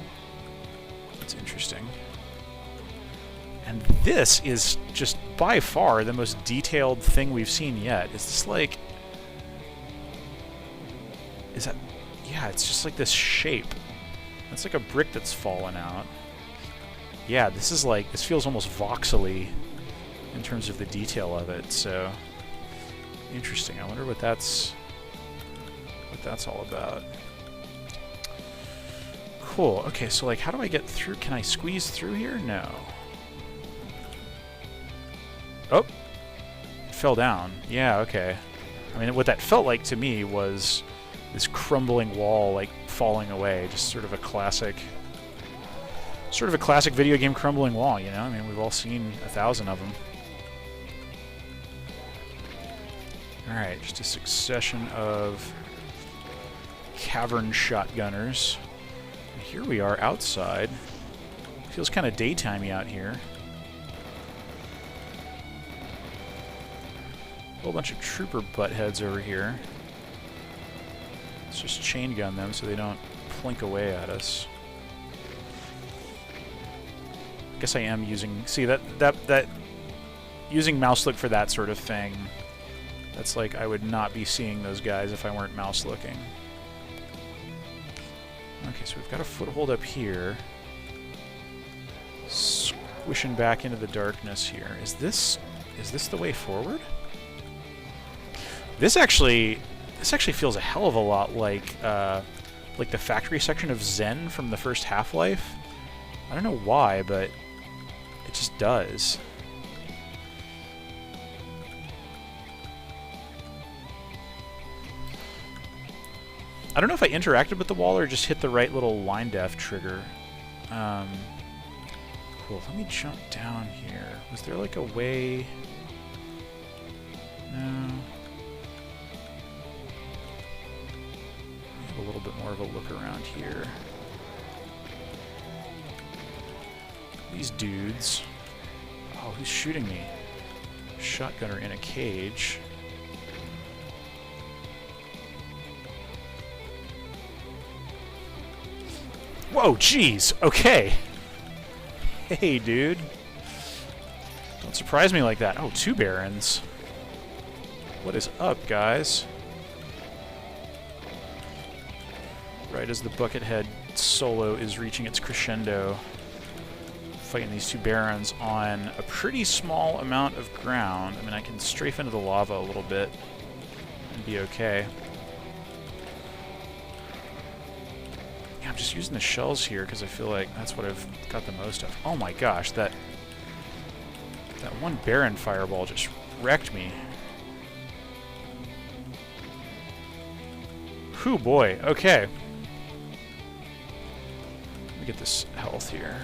That's interesting. And this is just by far the most detailed thing we've seen yet. Is this like... Is that... Yeah, it's just like this shape. It's like a brick that's fallen out. Yeah, this is like... This feels almost voxely in terms of the detail of it, so... Interesting. I wonder what that's all about. Cool. Okay, so like, how do I get through? Can I squeeze through here? No. Oh! It fell down. Yeah, okay. I mean, what that felt like to me was this crumbling wall, like, falling away. Just sort of a classic video game crumbling wall, you know? I mean, we've all seen 1,000 of them. Alright, just a succession of cavern shotgunners. And here we are outside. Feels kind of daytimey out here. A whole bunch of trooper butt heads over here. Let's just chain gun them so they don't plink away at us. I guess I am using... See, that using mouse look for that sort of thing, that's like I would not be seeing those guys if I weren't mouse looking. Okay, so we've got a foothold up here. Squishing back into the darkness here. Is this the way forward? This actually feels a hell of a lot like like the factory section of Zen from the first Half-Life. I don't know why, but it just does. I don't know if I interacted with the wall or just hit the right little line def trigger. Cool, let me jump down here. Was there like a way? No. Have a little bit more of a look around here. These dudes. Oh, who's shooting me? Shotgunner in a cage. Whoa, jeez. Okay. Hey, dude. Don't surprise me like that. Oh, 2 Barons. What is up, guys? Right as the Buckethead solo is reaching its crescendo, fighting these 2 Barons on a pretty small amount of ground. I mean, I can strafe into the lava a little bit and be okay. I'm just using the shells here because I feel like that's what I've got the most of. Oh my gosh, that 1 Baron fireball just wrecked me. Whew, boy. Okay. Let me get this health here.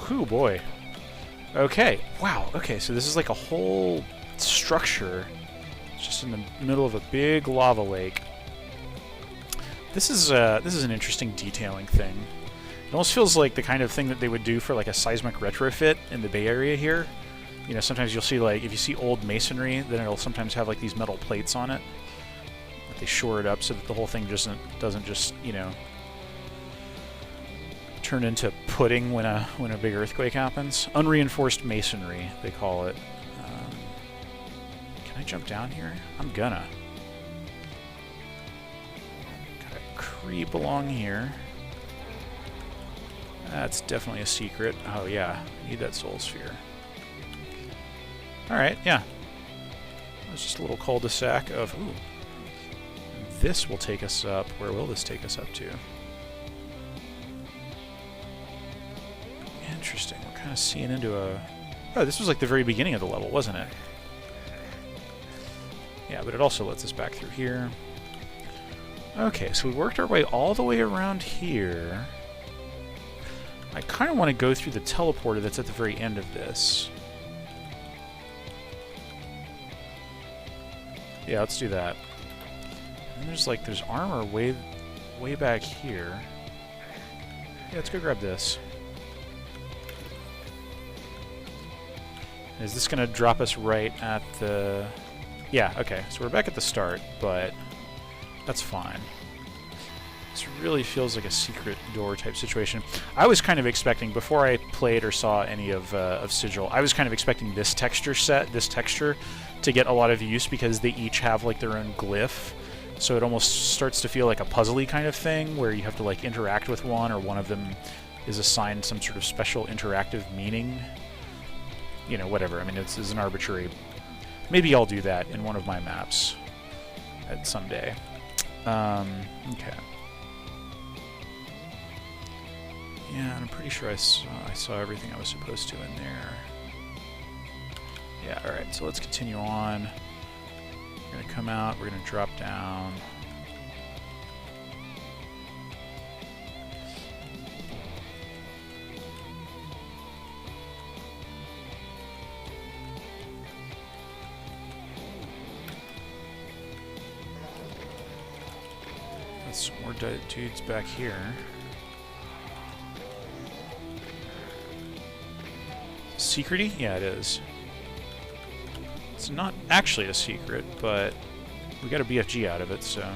Whew, boy. Okay. Wow. Okay, so this is like a whole structure just in the middle of a big lava lake. This is an interesting detailing thing. It almost feels like the kind of thing that they would do for like a seismic retrofit in the Bay Area here. You know, sometimes you'll see like if you see old masonry, then it'll sometimes have like these metal plates on it. But they shore it up so that the whole thing doesn't just, you know, turn into pudding when a big earthquake happens. Unreinforced masonry, they call it. Can I jump down here? I'm gonna. Gotta creep along here. That's definitely a secret. Oh yeah, I need that soul sphere. Alright, yeah. It's just a little cul-de-sac of... Ooh. This will take us up. Where will this take us up to? Interesting. We're kind of seeing into a... Oh, this was like the very beginning of the level, wasn't it? Yeah, but it also lets us back through here. Okay, so we worked our way all the way around here. I kind of want to go through the teleporter that's at the very end of this. Yeah, let's do that. And there's armor way back here. Yeah, let's go grab this. Is this going to drop us right at the... Yeah, okay, so we're back at the start, but that's fine. This really feels like a secret door type situation. I was kind of expecting, before I played or saw any of SIGIL, I was kind of expecting this texture to get a lot of use because they each have like their own glyph. So it almost starts to feel like a puzzly kind of thing where you have to like interact with one, or one of them is assigned some sort of special interactive meaning. You know, whatever. I mean, it's an arbitrary... Maybe I'll do that in one of my maps at someday. Okay. Yeah, and I'm pretty sure I saw everything I was supposed to in there. Yeah, alright, so let's continue on. We're going to come out, we're going to drop down. Some more dudes back here. Secrety? Yeah, it is. It's not actually a secret, but we got a BFG out of it, so...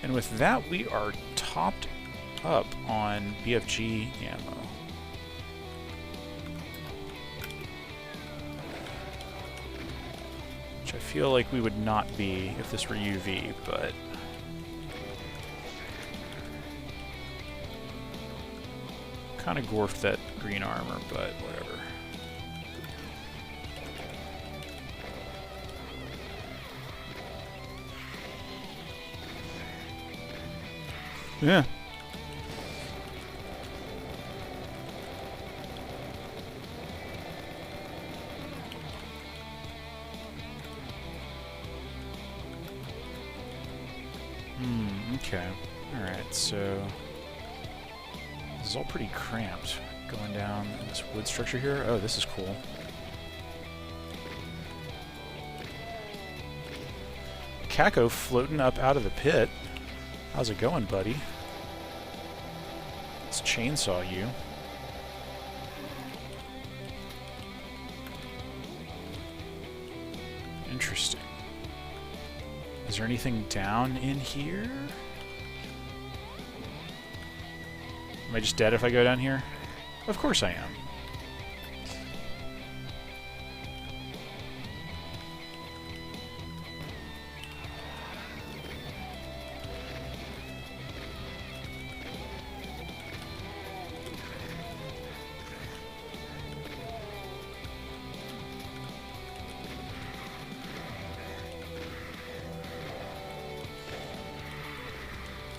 And with that, we are topped up on BFG ammo. Which I feel like we would not be if this were UV, but... Kind of gorfed that green armor, but whatever. Yeah. Okay. Alright, so this is all pretty cramped. Going down this wood structure here. Oh, this is cool. Kako floating up out of the pit. How's it going, buddy? Let's chainsaw you. Interesting. Is there anything down in here? Am I just dead if I go down here? Of course I am.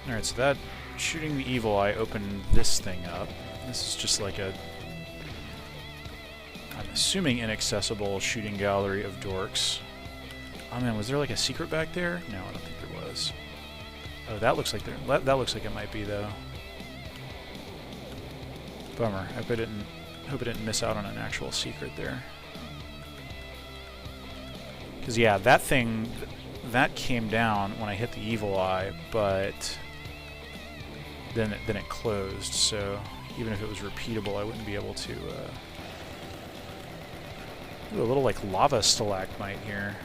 Alright, so that shooting the evil eye opened this thing up. This is just like a, I'm assuming, inaccessible shooting gallery of dorks. Oh man, was there like a secret back there? No, I don't think there was. Oh, that looks like there. That looks like it might be though. Bummer. I hope I didn't miss out on an actual secret there. Because yeah, that thing, that came down when I hit the evil eye, but then it closed. So even if it was repeatable, I wouldn't be able to. Ooh, a little like lava stalagmite here.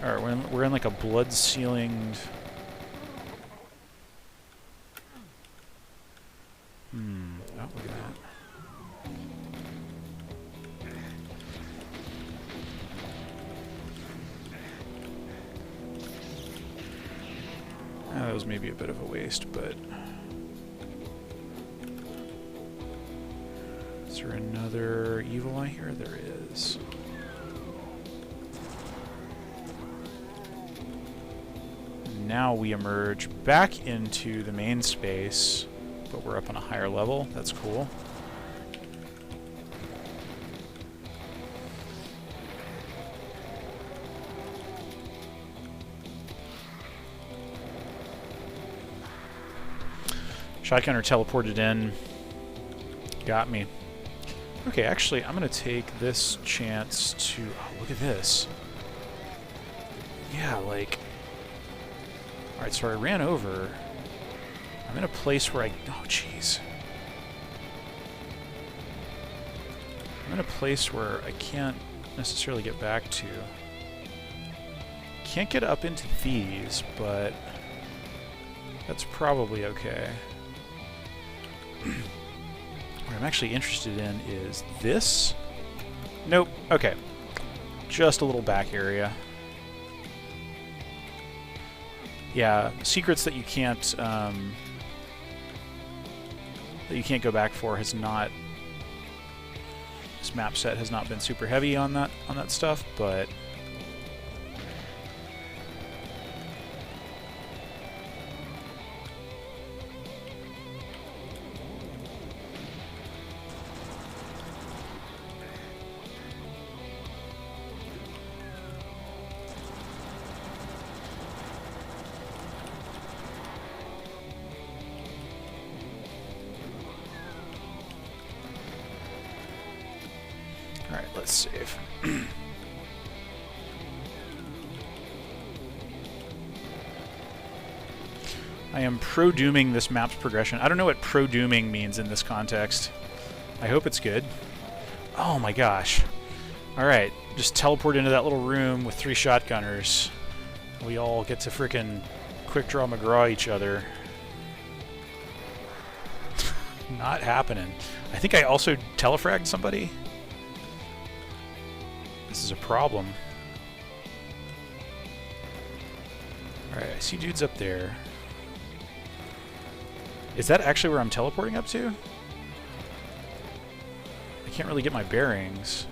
All right, we're in like a blood-sealinged. Oh, look at that. That was maybe a bit of a waste, but... Is there another evil eye here? There is. Now we emerge back into the main space, but we're up on a higher level. That's cool. Shotgunner teleported in. Got me. Okay, actually, I'm going to take this chance to... Oh, look at this. Yeah, like... Alright, so I ran over. I'm in a place where I... Oh, jeez. I'm in a place where I can't necessarily get back to. Can't get up into these, but... That's probably okay. What I'm actually interested in is this. Nope. Okay. Just a little back area. Yeah, secrets that you can't go back for has not. This map set has not been super heavy on that stuff, but. Alright, let's save. I am pro-dooming this map's progression. I don't know what pro-dooming means in this context. I hope it's good. Oh my gosh. Alright, just teleport into that little room with 3 shotgunners. We all get to frickin' quick draw McGraw each other. Not happening. I think I also telefragged somebody. This is a problem. Alright, I see dudes up there. Is that actually where I'm teleporting up to? I can't really get my bearings.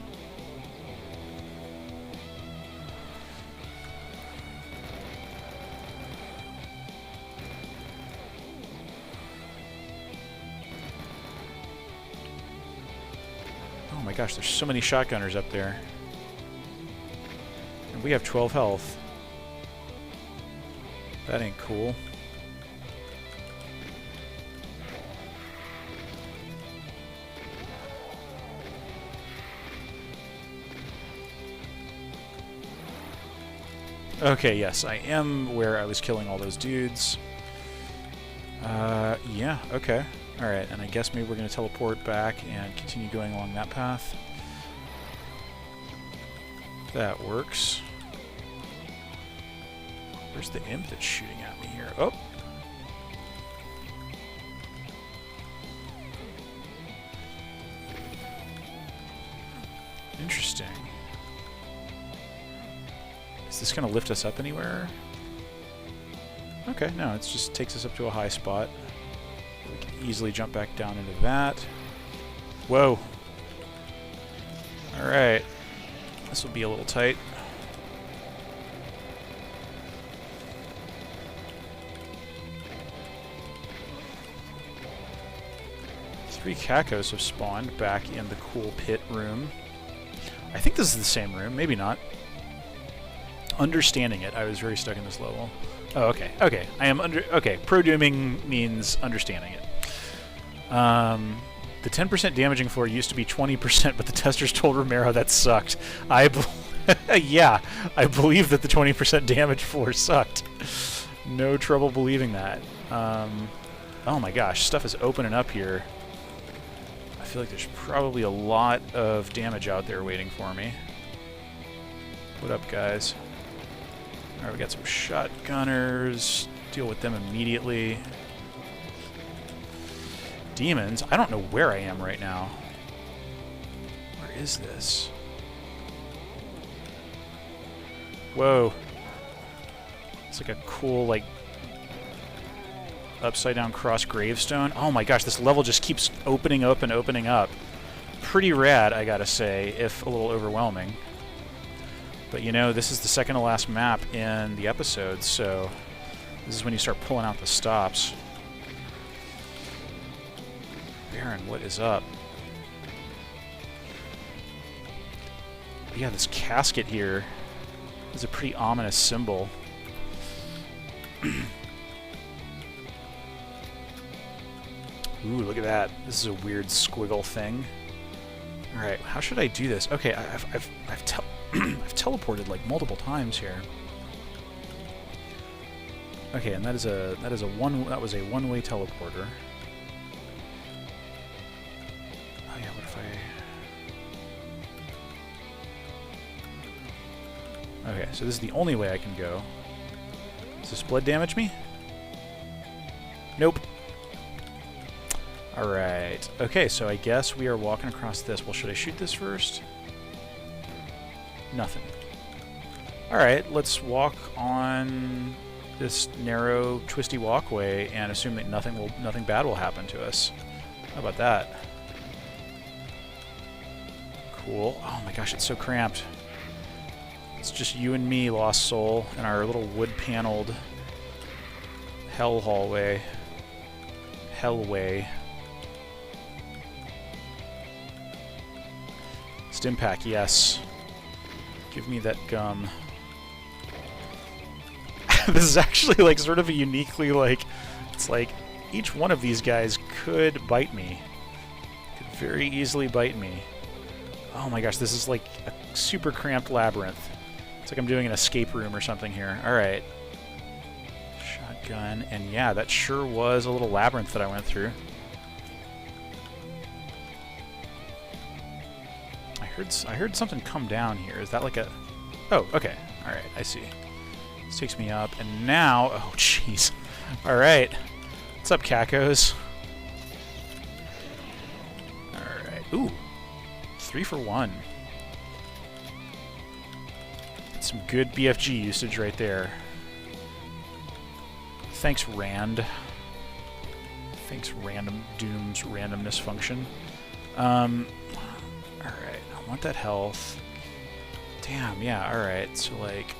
Oh my gosh, there's so many shotgunners up there. And we have 12 health. That ain't cool. Okay, yes, I am where I was killing all those dudes. Yeah, okay. Alright, and I guess maybe we're going to teleport back and continue going along that path. That works. Where's the imp that's shooting at me here? Oh! Interesting. Is this going to lift us up anywhere? Okay, no, it just takes us up to a high spot. We can easily jump back down into that. Whoa. Alright. This will be a little tight. Three Kakos have spawned back in the cool pit room. I think this is the same room, maybe not. Understanding it, I was very stuck in this level. Oh, okay, okay. I am okay, pro-dooming means understanding it. The 10% damaging floor used to be 20%, but the testers told Romero that sucked. Yeah, I believe that the 20% damage floor sucked. No trouble believing that. Oh my gosh, stuff is opening up here. I feel like there's probably a lot of damage out there waiting for me. What up, guys? Alright, we got some shotgunners. Deal with them immediately. Demons? I don't know where I am right now. Where is this? Whoa. It's like a cool, like, upside down cross gravestone. Oh my gosh, this level just keeps opening up and opening up. Pretty rad, I gotta say, if a little overwhelming. But you know, this is the second to last map in the episode, so this is when you start pulling out the stops. Baron, what is up? Yeah, this casket here is a pretty ominous symbol. Ooh, look at that. This is a weird squiggle thing. Alright, how should I do this? Okay, I've teleported like multiple times here. Okay, and that was a one-way teleporter. Oh yeah, what if I... Okay, so this is the only way I can go. Does this blood damage me? Nope. Alright. Okay, so I guess we are walking across this. Well, should I shoot this first? Nothing. Alright, let's walk on this narrow, twisty walkway and assume that nothing bad will happen to us. How about that? Cool. Oh my gosh, it's so cramped. It's just you and me, lost soul, in our little wood-paneled hell hallway. Hellway. Stimpack, yes. Give me that gum. This is actually like sort of a uniquely like, it's like each one of these guys could bite me. Could very easily bite me. Oh my gosh, this is like a super cramped labyrinth. It's like I'm doing an escape room or something here. Alright. Shotgun, and yeah, that sure was a little labyrinth that I went through. I heard something come down here. Is that like a... Oh, okay. Alright, I see. This takes me up, and now... Oh, jeez. Alright. What's up, Kakos? Alright. Ooh. 3 for 1. That's some good BFG usage right there. Thanks, Rand. Thanks, Random Doom's randomness function. Alright. I want that health. Damn, yeah, alright. So, like...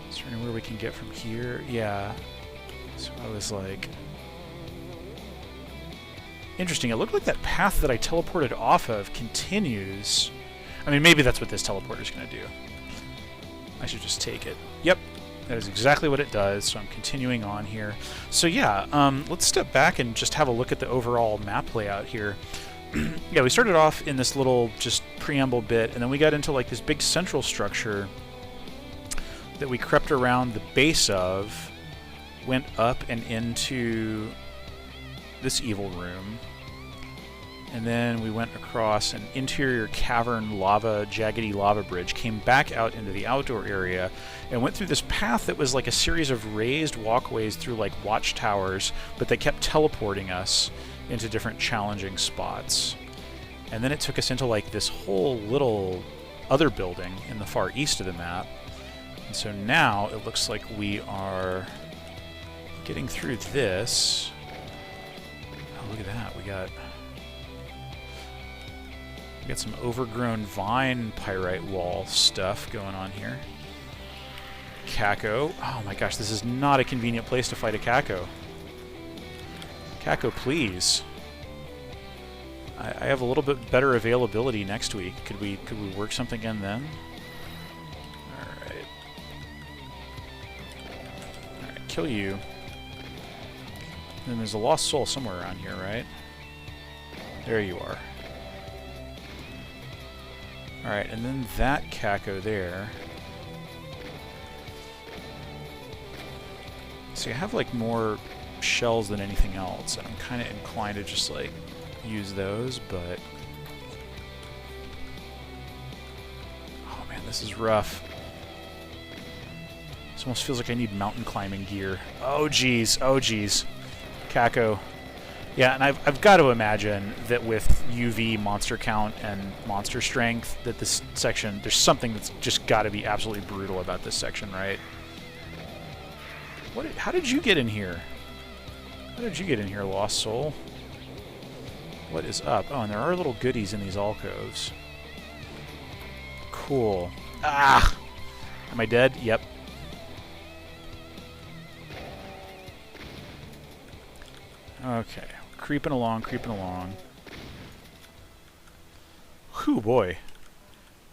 Is there anywhere we can get from here? Yeah. So I was like... Interesting. It looked like that path that I teleported off of continues. I mean, maybe that's what this teleporter's going to do. I should just take it. Yep, that is exactly what it does, so I'm continuing on here. So yeah, let's step back and just have a look at the overall map layout here. Yeah, we started off in this little just preamble bit, and then we got into like this big central structure that we crept around the base of, went up and into this evil room, and then we went across an interior cavern lava, jaggedy lava bridge, came back out into the outdoor area, and went through this path that was like a series of raised walkways through like watchtowers, but they kept teleporting us into different challenging spots. And then it took us into like this whole little other building in the far east of the map. And so now it looks like we are getting through this. Oh, look at that. We got some overgrown vine pyrite wall stuff going on here. Kako. Oh my gosh, this is not a convenient place to fight a Kako. Kako, please. I have a little bit better availability next week. Could we work something in then? Alright. Alright, kill you. And then there's a lost soul somewhere around here, right? There you are. Alright, and then that Kako there. See, I have like more shells than anything else, and I'm kind of inclined to just like use those, but oh man, this is rough. This almost feels like I need mountain climbing gear. Oh geez, oh geez. Kako. Yeah, and I've got to imagine that with UV monster count and monster strength, that this section, there's something that's just got to be absolutely brutal about this section, right? How did you get in here? How did you get in here, Lost Soul? What is up? Oh, and there are little goodies in these alcoves. Cool. Ah! Am I dead? Yep. Okay. Creeping along, creeping along. Whew, boy.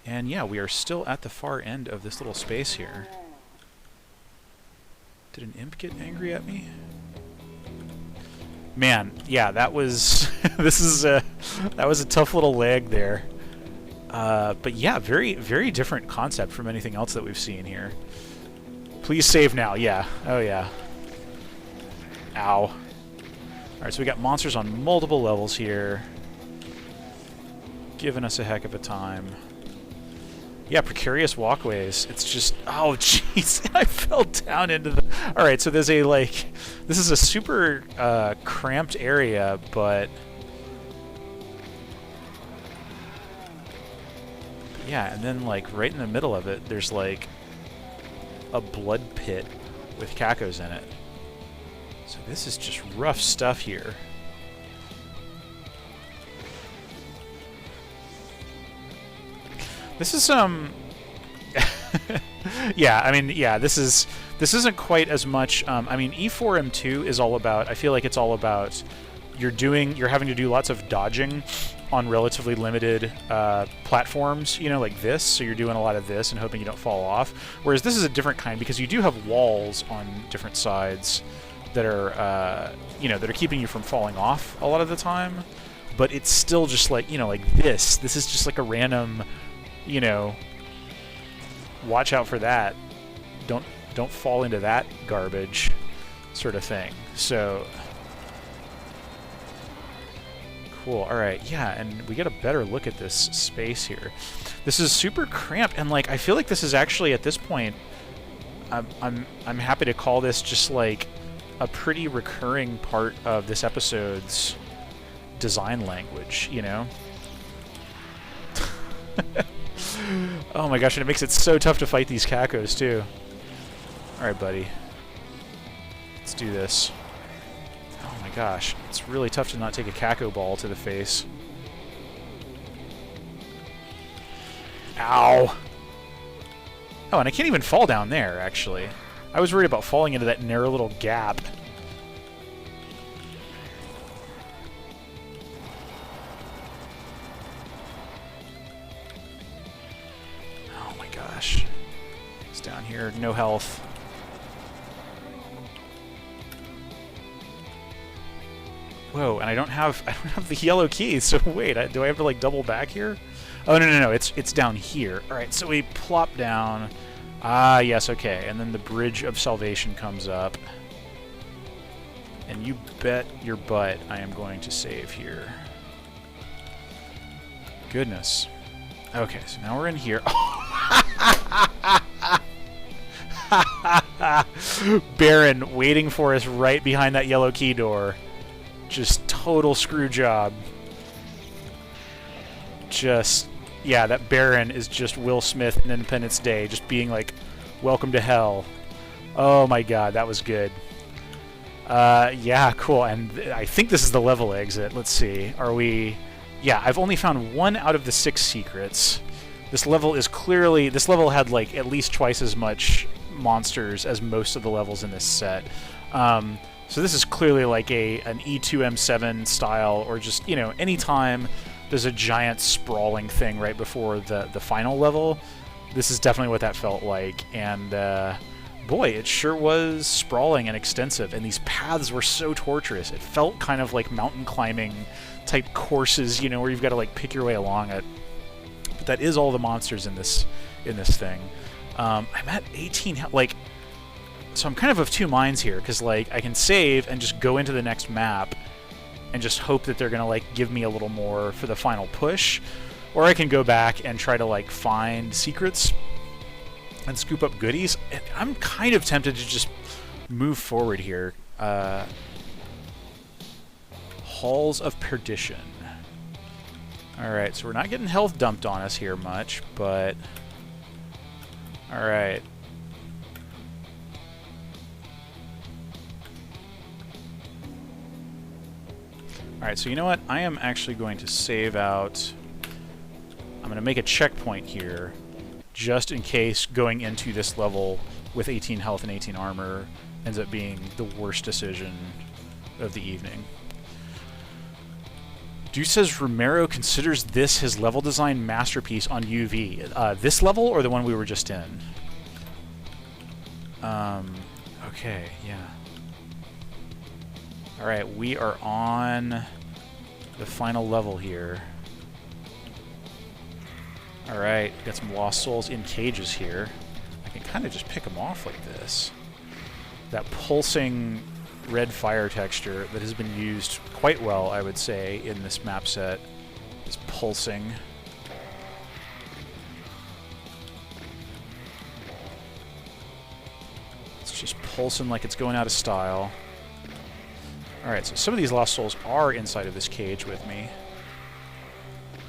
And yeah, we are still at the far end of this little space here. Did an imp get angry at me? Man, yeah, that was that was a tough little leg there. But yeah, very, very different concept from anything else that we've seen here. Please save now. Yeah. Oh yeah. Ow. Alright, so we got monsters on multiple levels here. Giving us a heck of a time. Yeah, precarious walkways. It's just... Oh, jeez. I fell down into the... Alright, so there's a, like... This is a super cramped area, but... Yeah, and then, like, right in the middle of it, there's, like, a blood pit with Kakos in it. So this is just rough stuff here. This is yeah, I mean, yeah, this isn't quite as much. I mean, E4M2 is all about. I feel like it's all about you're having to do lots of dodging on relatively limited platforms, you know, like this. So you're doing a lot of this and hoping you don't fall off. Whereas this is a different kind because you do have walls on different sides that are, you know, that are keeping you from falling off a lot of the time. But it's still just like, you know, like this. This is just like a random, you know, watch out for that. Don't fall into that garbage sort of thing. So cool. All right. Yeah, and we get a better look at this space here. This is super cramped, and like I feel like this is actually at this point I'm happy to call this just like a pretty recurring part of this episode's design language, you know? Oh my gosh, and it makes it so tough to fight these Kakos too. Alright, buddy. Let's do this. Oh my gosh, it's really tough to not take a Kako ball to the face. Ow! Oh, and I can't even fall down there, actually. I was worried about falling into that narrow little gap. gosh. It's down here. No health. Whoa, and I don't have the yellow key, so wait, do I have to like double back here? Oh no, it's down here. Alright, so we plop down. Ah, yes, okay. And then the Bridge of Salvation comes up. And you bet your butt I am going to save here. Goodness. Okay, so now we're in here. Baron waiting for us right behind that yellow key door. Just total screw job. Just, yeah, that Baron is just Will Smith in Independence Day, just being like, welcome to hell. Oh my god, that was good. Yeah, cool, and I think this is the level exit. Let's see, are we... Yeah, I've only found 1 out of the 6 secrets. This level is clearly... This level had, like, at least twice as much monsters as most of the levels in this set. So this is clearly like an E2M7 style, or just, you know, anytime there's a giant sprawling thing right before the final level, this is definitely what that felt like. And boy, it sure was sprawling and extensive, and these paths were so torturous. It felt kind of like mountain climbing type courses, you know, where you've got to like pick your way along it. But that is all the monsters in this thing. I'm at 18, like... So I'm kind of two minds here, because like I can save and just go into the next map and just hope that they're gonna like give me a little more for the final push, or I can go back and try to like find secrets and scoop up goodies. And I'm kind of tempted to just move forward here. Halls of Perdition. Alright, so we're not getting health dumped on us here much, but... Alright. Alright, so you know what? I am actually going to save out... I'm going to make a checkpoint here, just in case going into this level with 18 health and 18 armor ends up being the worst decision of the evening. Dude says Romero considers this his level design masterpiece on UV. This level or the one we were just in? Okay, yeah. Alright, we are on the final level here. Alright, got some Lost Souls in cages here. I can kind of just pick them off like this. That pulsing red fire texture that has been used quite well, I would say, in this map set is pulsing. It's just pulsing like it's going out of style. Alright, so some of these Lost Souls are inside of this cage with me,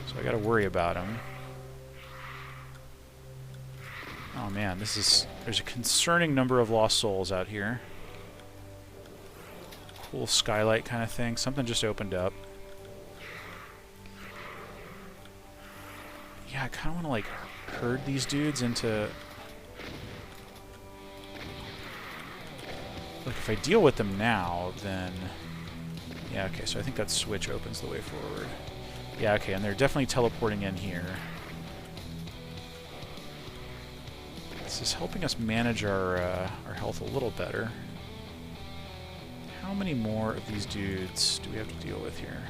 so I gotta worry about them. Oh man, there's a concerning number of Lost Souls out here. Cool skylight kind of thing. Something just opened up. Yeah, I kind of want to like herd these dudes into... Like, if I deal with them now, then... Yeah, okay, so I think that switch opens the way forward. Yeah, okay, and they're definitely teleporting in here. This is helping us manage our health a little better. How many more of these dudes do we have to deal with here?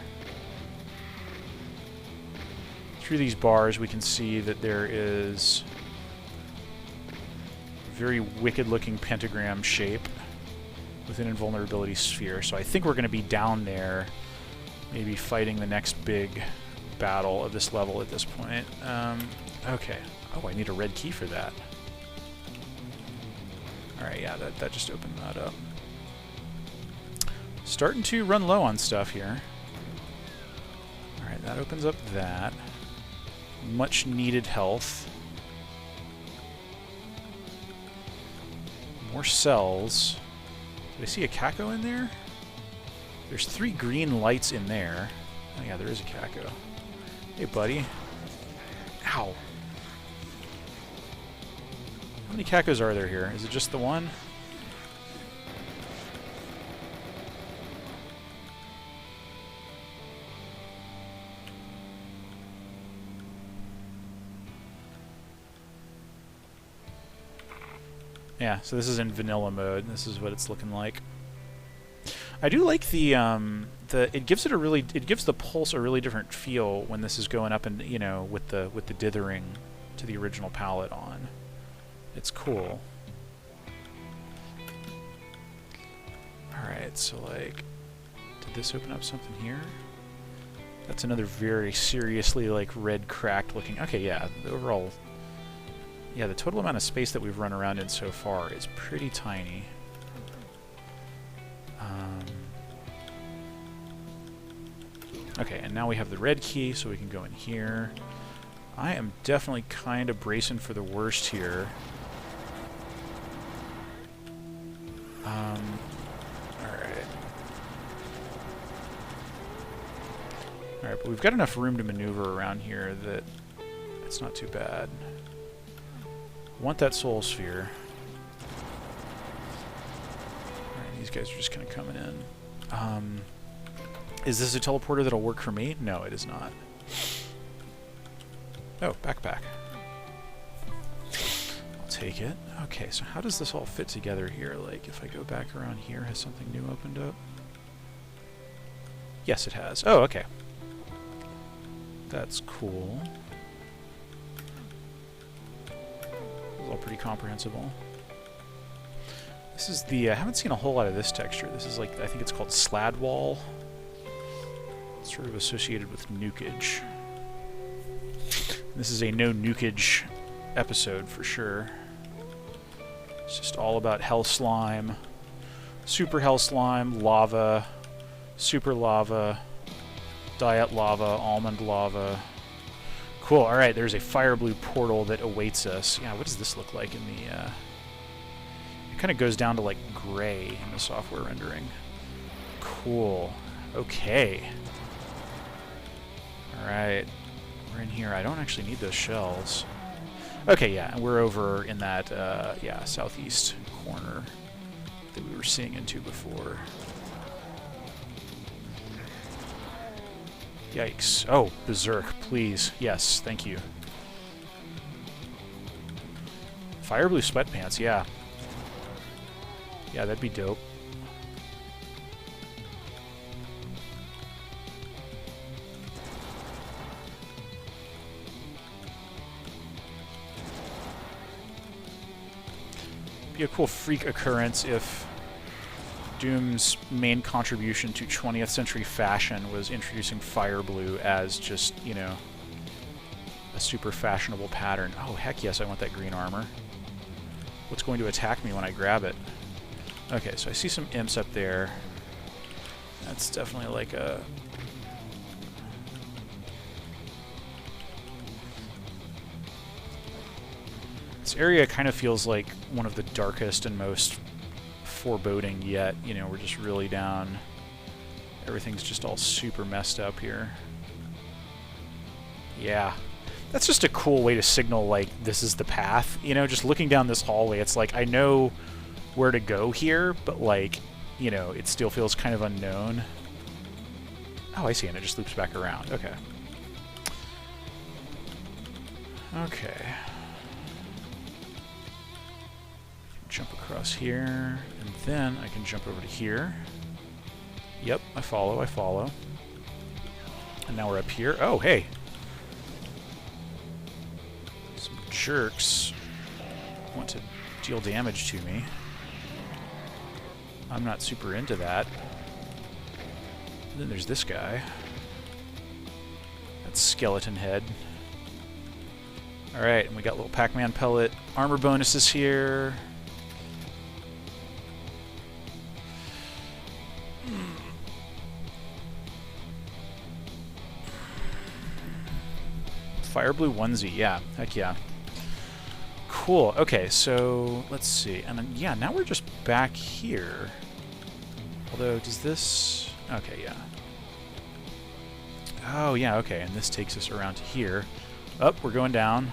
Through these bars, we can see that there is a very wicked-looking pentagram shape with an invulnerability sphere. So I think we're going to be down there, maybe fighting the next big battle of this level at this point. Okay. Oh, I need a red key for that. Alright, yeah, that just opened that up. Starting to run low on stuff here. Alright, that opens up that. Much needed health. More cells. Did I see a Kako in there? There's 3 green lights in there. Oh yeah, there is a Kako. Hey, buddy. Ow. How many Kakos are there here? Is it just the one? Yeah, so this is in vanilla mode. This is what it's looking like. I do like the it gives the pulse a really different feel when this is going up and, you know, with the dithering to the original palette on. It's cool. Alright, so like, did this open up something here? That's another very seriously like red cracked looking. Okay, yeah, the overall, yeah, the total amount of space that we've run around in so far is pretty tiny. Okay, and now we have the red key, so we can go in here. I am definitely kind of bracing for the worst here. Alright. Alright, but we've got enough room to maneuver around here that it's not too bad. Want that soul sphere. Alright, these guys are just kind of coming in. Is this a teleporter that'll work for me? No, it is not. Oh, backpack. I'll take it. Okay, so how does this all fit together here? Like, if I go back around here, has something new opened up? Yes, it has. Oh, okay. That's cool. It's all pretty comprehensible. This is the... I haven't seen a whole lot of this texture. This is like, I think it's called Slad Wall. It's sort of associated with nukage. This is a no nukage episode for sure. It's just all about hell slime, super hell slime, lava, super lava, diet lava, almond lava. Cool, alright, there's a fire blue portal that awaits us. Yeah, what does this look like in the... It kind of goes down to like gray in the software rendering. Cool. Okay. Alright. We're in here. I don't actually need those shells. Okay, yeah, we're over in that, yeah, southeast corner that we were seeing into before. Yikes. Oh, Berserk, please. Yes, thank you. Fire blue sweatpants, yeah. Yeah, that'd be dope. Be a cool freak occurrence if Doom's main contribution to 20th century fashion was introducing fire blue as just, you know, a super fashionable pattern. Oh, heck yes, I want that green armor. What's going to attack me when I grab it? Okay, so I see some imps up there. That's definitely like a... This area kind of feels like one of the darkest and most foreboding yet. You know, we're just really down. Everything's just all super messed up here. Yeah. That's just a cool way to signal, like, this is the path. You know, just looking down this hallway, it's like, I know where to go here, but, like, you know, it still feels kind of unknown. Oh, I see, and it just loops back around. Okay. Okay. Jump across here, and then I can jump over to here. Yep, I follow, I follow. And now we're up here. Oh, hey! Some jerks want to deal damage to me. I'm not super into that. And then there's this guy. That's Skeleton Head. Alright, and we got little Pac-Man pellet armor bonuses here. Fire blue onesie, yeah, heck yeah. Cool, okay, so let's see. And then, yeah, now we're just back here. Although, does this... Okay, yeah. Oh, yeah, okay, and this takes us around to here. Up, we're going down.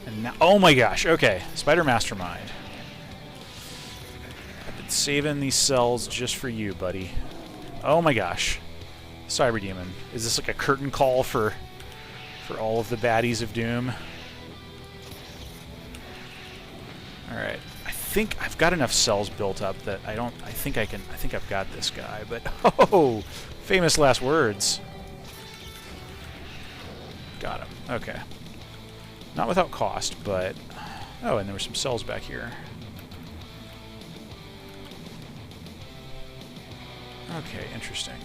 And now... Oh my gosh, okay, Spider Mastermind. I've been saving these cells just for you, buddy. Oh my gosh. Cyber Demon. Is this like a curtain call for all of the baddies of Doom? All right. I think I've got enough cells built up that I think I've got this guy. But oh, famous last words. Got him. Okay. Not without cost, but oh, and there were some cells back here. Okay, interesting.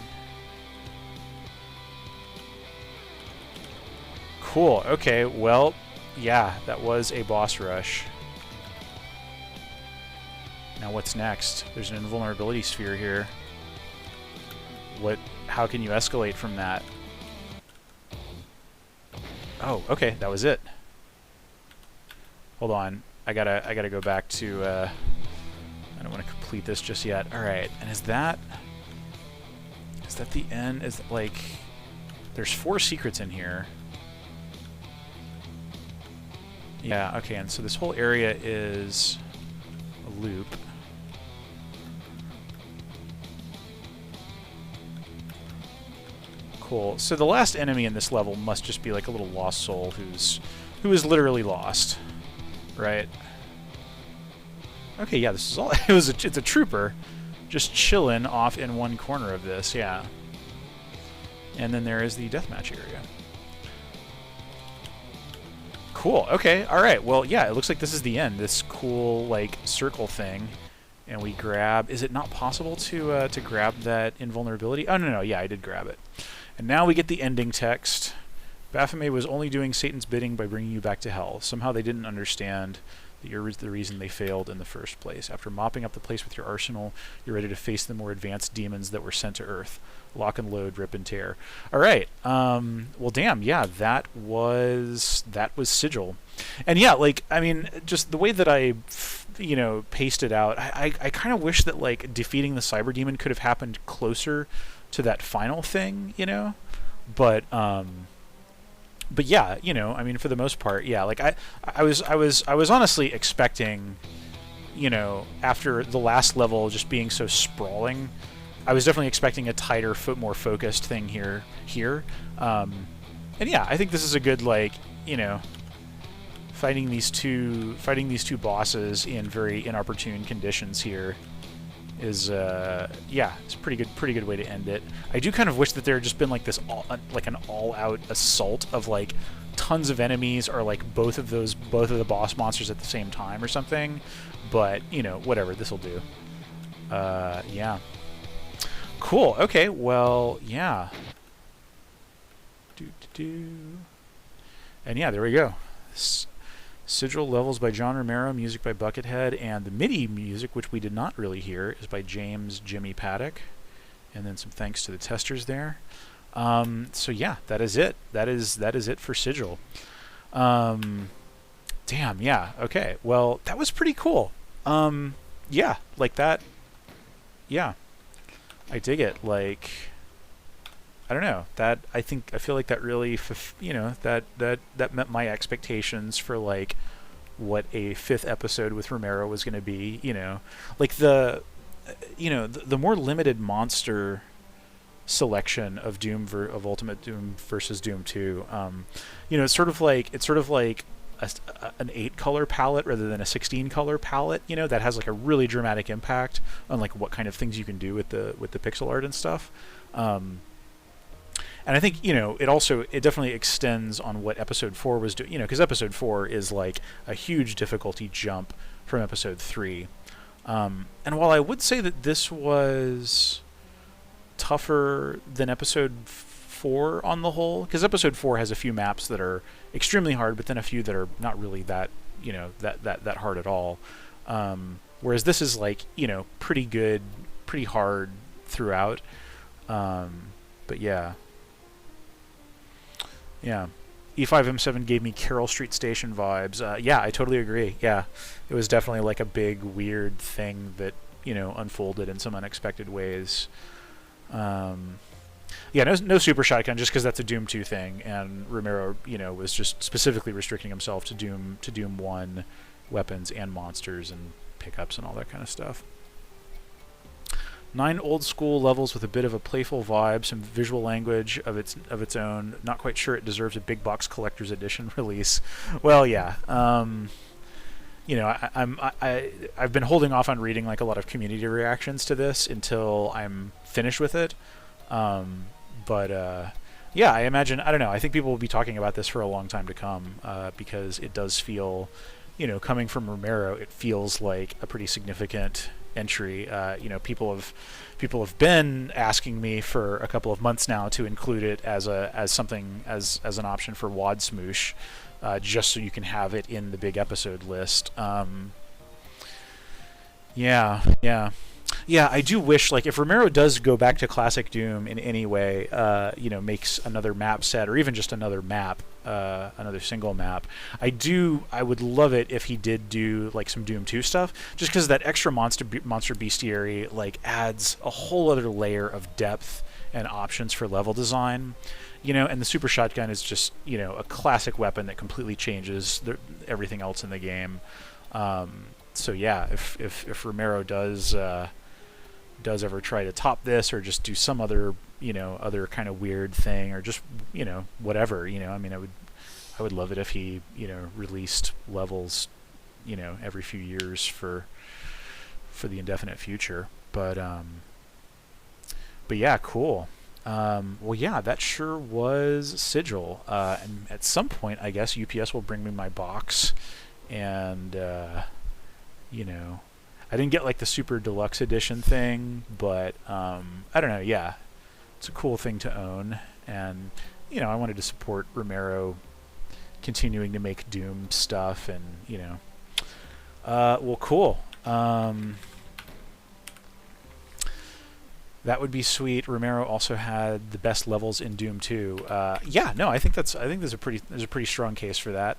Cool. Okay, well, yeah, that was a boss rush. Now what's next? There's an invulnerability sphere here. How can you escalate from that? Oh, okay, that was it. Hold on. I gotta go back to I don't want to complete this just yet. Alright, and is that the end? Is it like there's 4 secrets in here. Yeah, okay, and so this whole area is a loop. Cool. So the last enemy in this level must just be like a little lost soul who is literally lost, right? Okay, yeah, this is all. It's a trooper, just chilling off in one corner of this, yeah. And then there is the deathmatch area. Cool. Okay. All right. Well, yeah. It looks like this is the end. This cool like circle thing, and we grab. Is it not possible to grab that invulnerability? Oh no. Yeah, I did grab it. And now we get the ending text. Baphomet was only doing Satan's bidding by bringing you back to hell. Somehow they didn't understand that you're the reason they failed in the first place. After mopping up the place with your arsenal, you're ready to face the more advanced demons that were sent to Earth. Lock and load, rip and tear. All right. Well, damn. Yeah, that was Sigil, and yeah, like I mean, just the way that I, paced it out. I kind of wish that like defeating the cyber demon could have happened closer to that final thing, but yeah, I mean, for the most part, yeah. Like I was honestly expecting, after the last level just being so sprawling, I was definitely expecting a tighter, more focused thing here. And yeah, I think this is a good fighting these two bosses in very inopportune conditions here is yeah, it's a pretty good way to end it. I do kind of wish that there had just been like this an all-out assault of like tons of enemies or like both of the boss monsters at the same time or something, but whatever, this'll do. Yeah. Cool. Okay. Well, yeah. And yeah, there we go. Sigil levels by John Romero, music by Buckethead, and the MIDI music, which we did not really hear, is by James Jimmy Paddock. And then some thanks to the testers there. So yeah, that is it. That is it for Sigil. Damn. Yeah. Okay. Well, that was pretty cool. Yeah, like that. Yeah. I dig it. Like, I don't know. I feel like that really, that met my expectations for like what a 5th episode with Romero was going to be. Like the more limited monster selection of of Ultimate Doom versus Doom 2. It's sort of like an 8-color palette rather than a 16-color palette, that has like a really dramatic impact on like what kind of things you can do with the pixel art and stuff. And I think it definitely extends on what episode 4 was doing, because episode 4 is like a huge difficulty jump from episode 3. And while I would say that this was tougher than episode 4 on the whole, because episode 4 has a few maps that are extremely hard, but then a few that are not really that that hard at all. Whereas this is like pretty good, pretty hard throughout. But yeah. E5M7 gave me Carroll Street Station vibes. Yeah, I totally agree. Yeah, it was definitely like a big weird thing that unfolded in some unexpected ways. Yeah, no super shotgun, just because that's a Doom 2 thing, and Romero, was just specifically restricting himself to Doom 1 weapons and monsters and pickups and all that kind of stuff. 9 old school levels with a bit of a playful vibe, some visual language of its own. Not quite sure it deserves a big box collector's edition release. Well, yeah. you know, I've been holding off on reading like a lot of community reactions to this until I'm finished with it. Um, but yeah, I imagine, I don't know, I think people will be talking about this for a long time to come, because it does feel, you know, coming from Romero, it feels like a pretty significant entry. You know, people have been asking me for a couple of months now to include it as an option for Wad Smoosh, just so you can have it in the big episode list. Yeah, yeah. Yeah, I do wish, like, if Romero does go back to classic Doom in any way, you know, makes another map set or even just another map, another single map, I would love it if he did do like some Doom 2 stuff, just because that extra monster bestiary like adds a whole other layer of depth and options for level design. You know, and the super shotgun is just, you know, a classic weapon that completely changes everything else in the game. So yeah, if Romero does ever try to top this or just do some other, you know, other kind of weird thing, or just, you know, whatever, you know, I mean, I would love it if he, you know, released levels, you know, every few years for the indefinite future. But yeah, cool. Well, yeah, that sure was Sigil. And at some point, I guess UPS will bring me my box, and you know, I didn't get like the super deluxe edition thing, but I don't know. Yeah, it's a cool thing to own, and you know, I wanted to support Romero continuing to make Doom stuff, and you know, well, cool. That would be sweet. Romero also had the best levels in Doom 2. Yeah, no, I think there's a pretty strong case for that.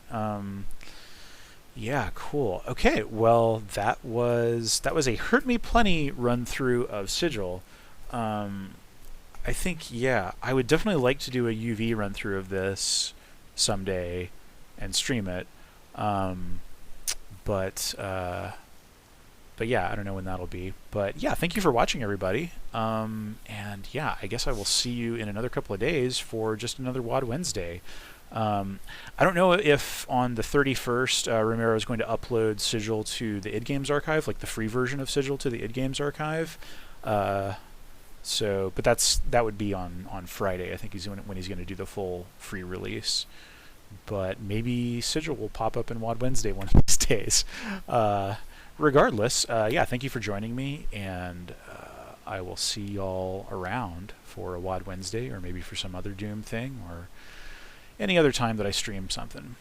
Yeah, cool. Okay, well, that was a Hurt Me Plenty run through of Sigil. I think, yeah, I would definitely like to do a UV run through of this someday and stream it. But yeah, I don't know when that'll be. But yeah, thank you for watching, everybody. And yeah, I guess I will see you in another couple of days for just another WOD Wednesday. I don't know if on the 31st Romero is going to upload Sigil to the id Games archive, like the free version of Sigil to the id Games archive. But that would be on Friday. I think when he's going to do the full free release. But maybe Sigil will pop up in WOD Wednesday one of these days. Regardless, yeah, thank you for joining me, and I will see y'all around for a WOD Wednesday, or maybe for some other Doom thing, or any other time that I stream something.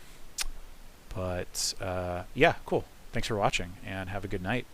But yeah, cool. Thanks for watching, and have a good night.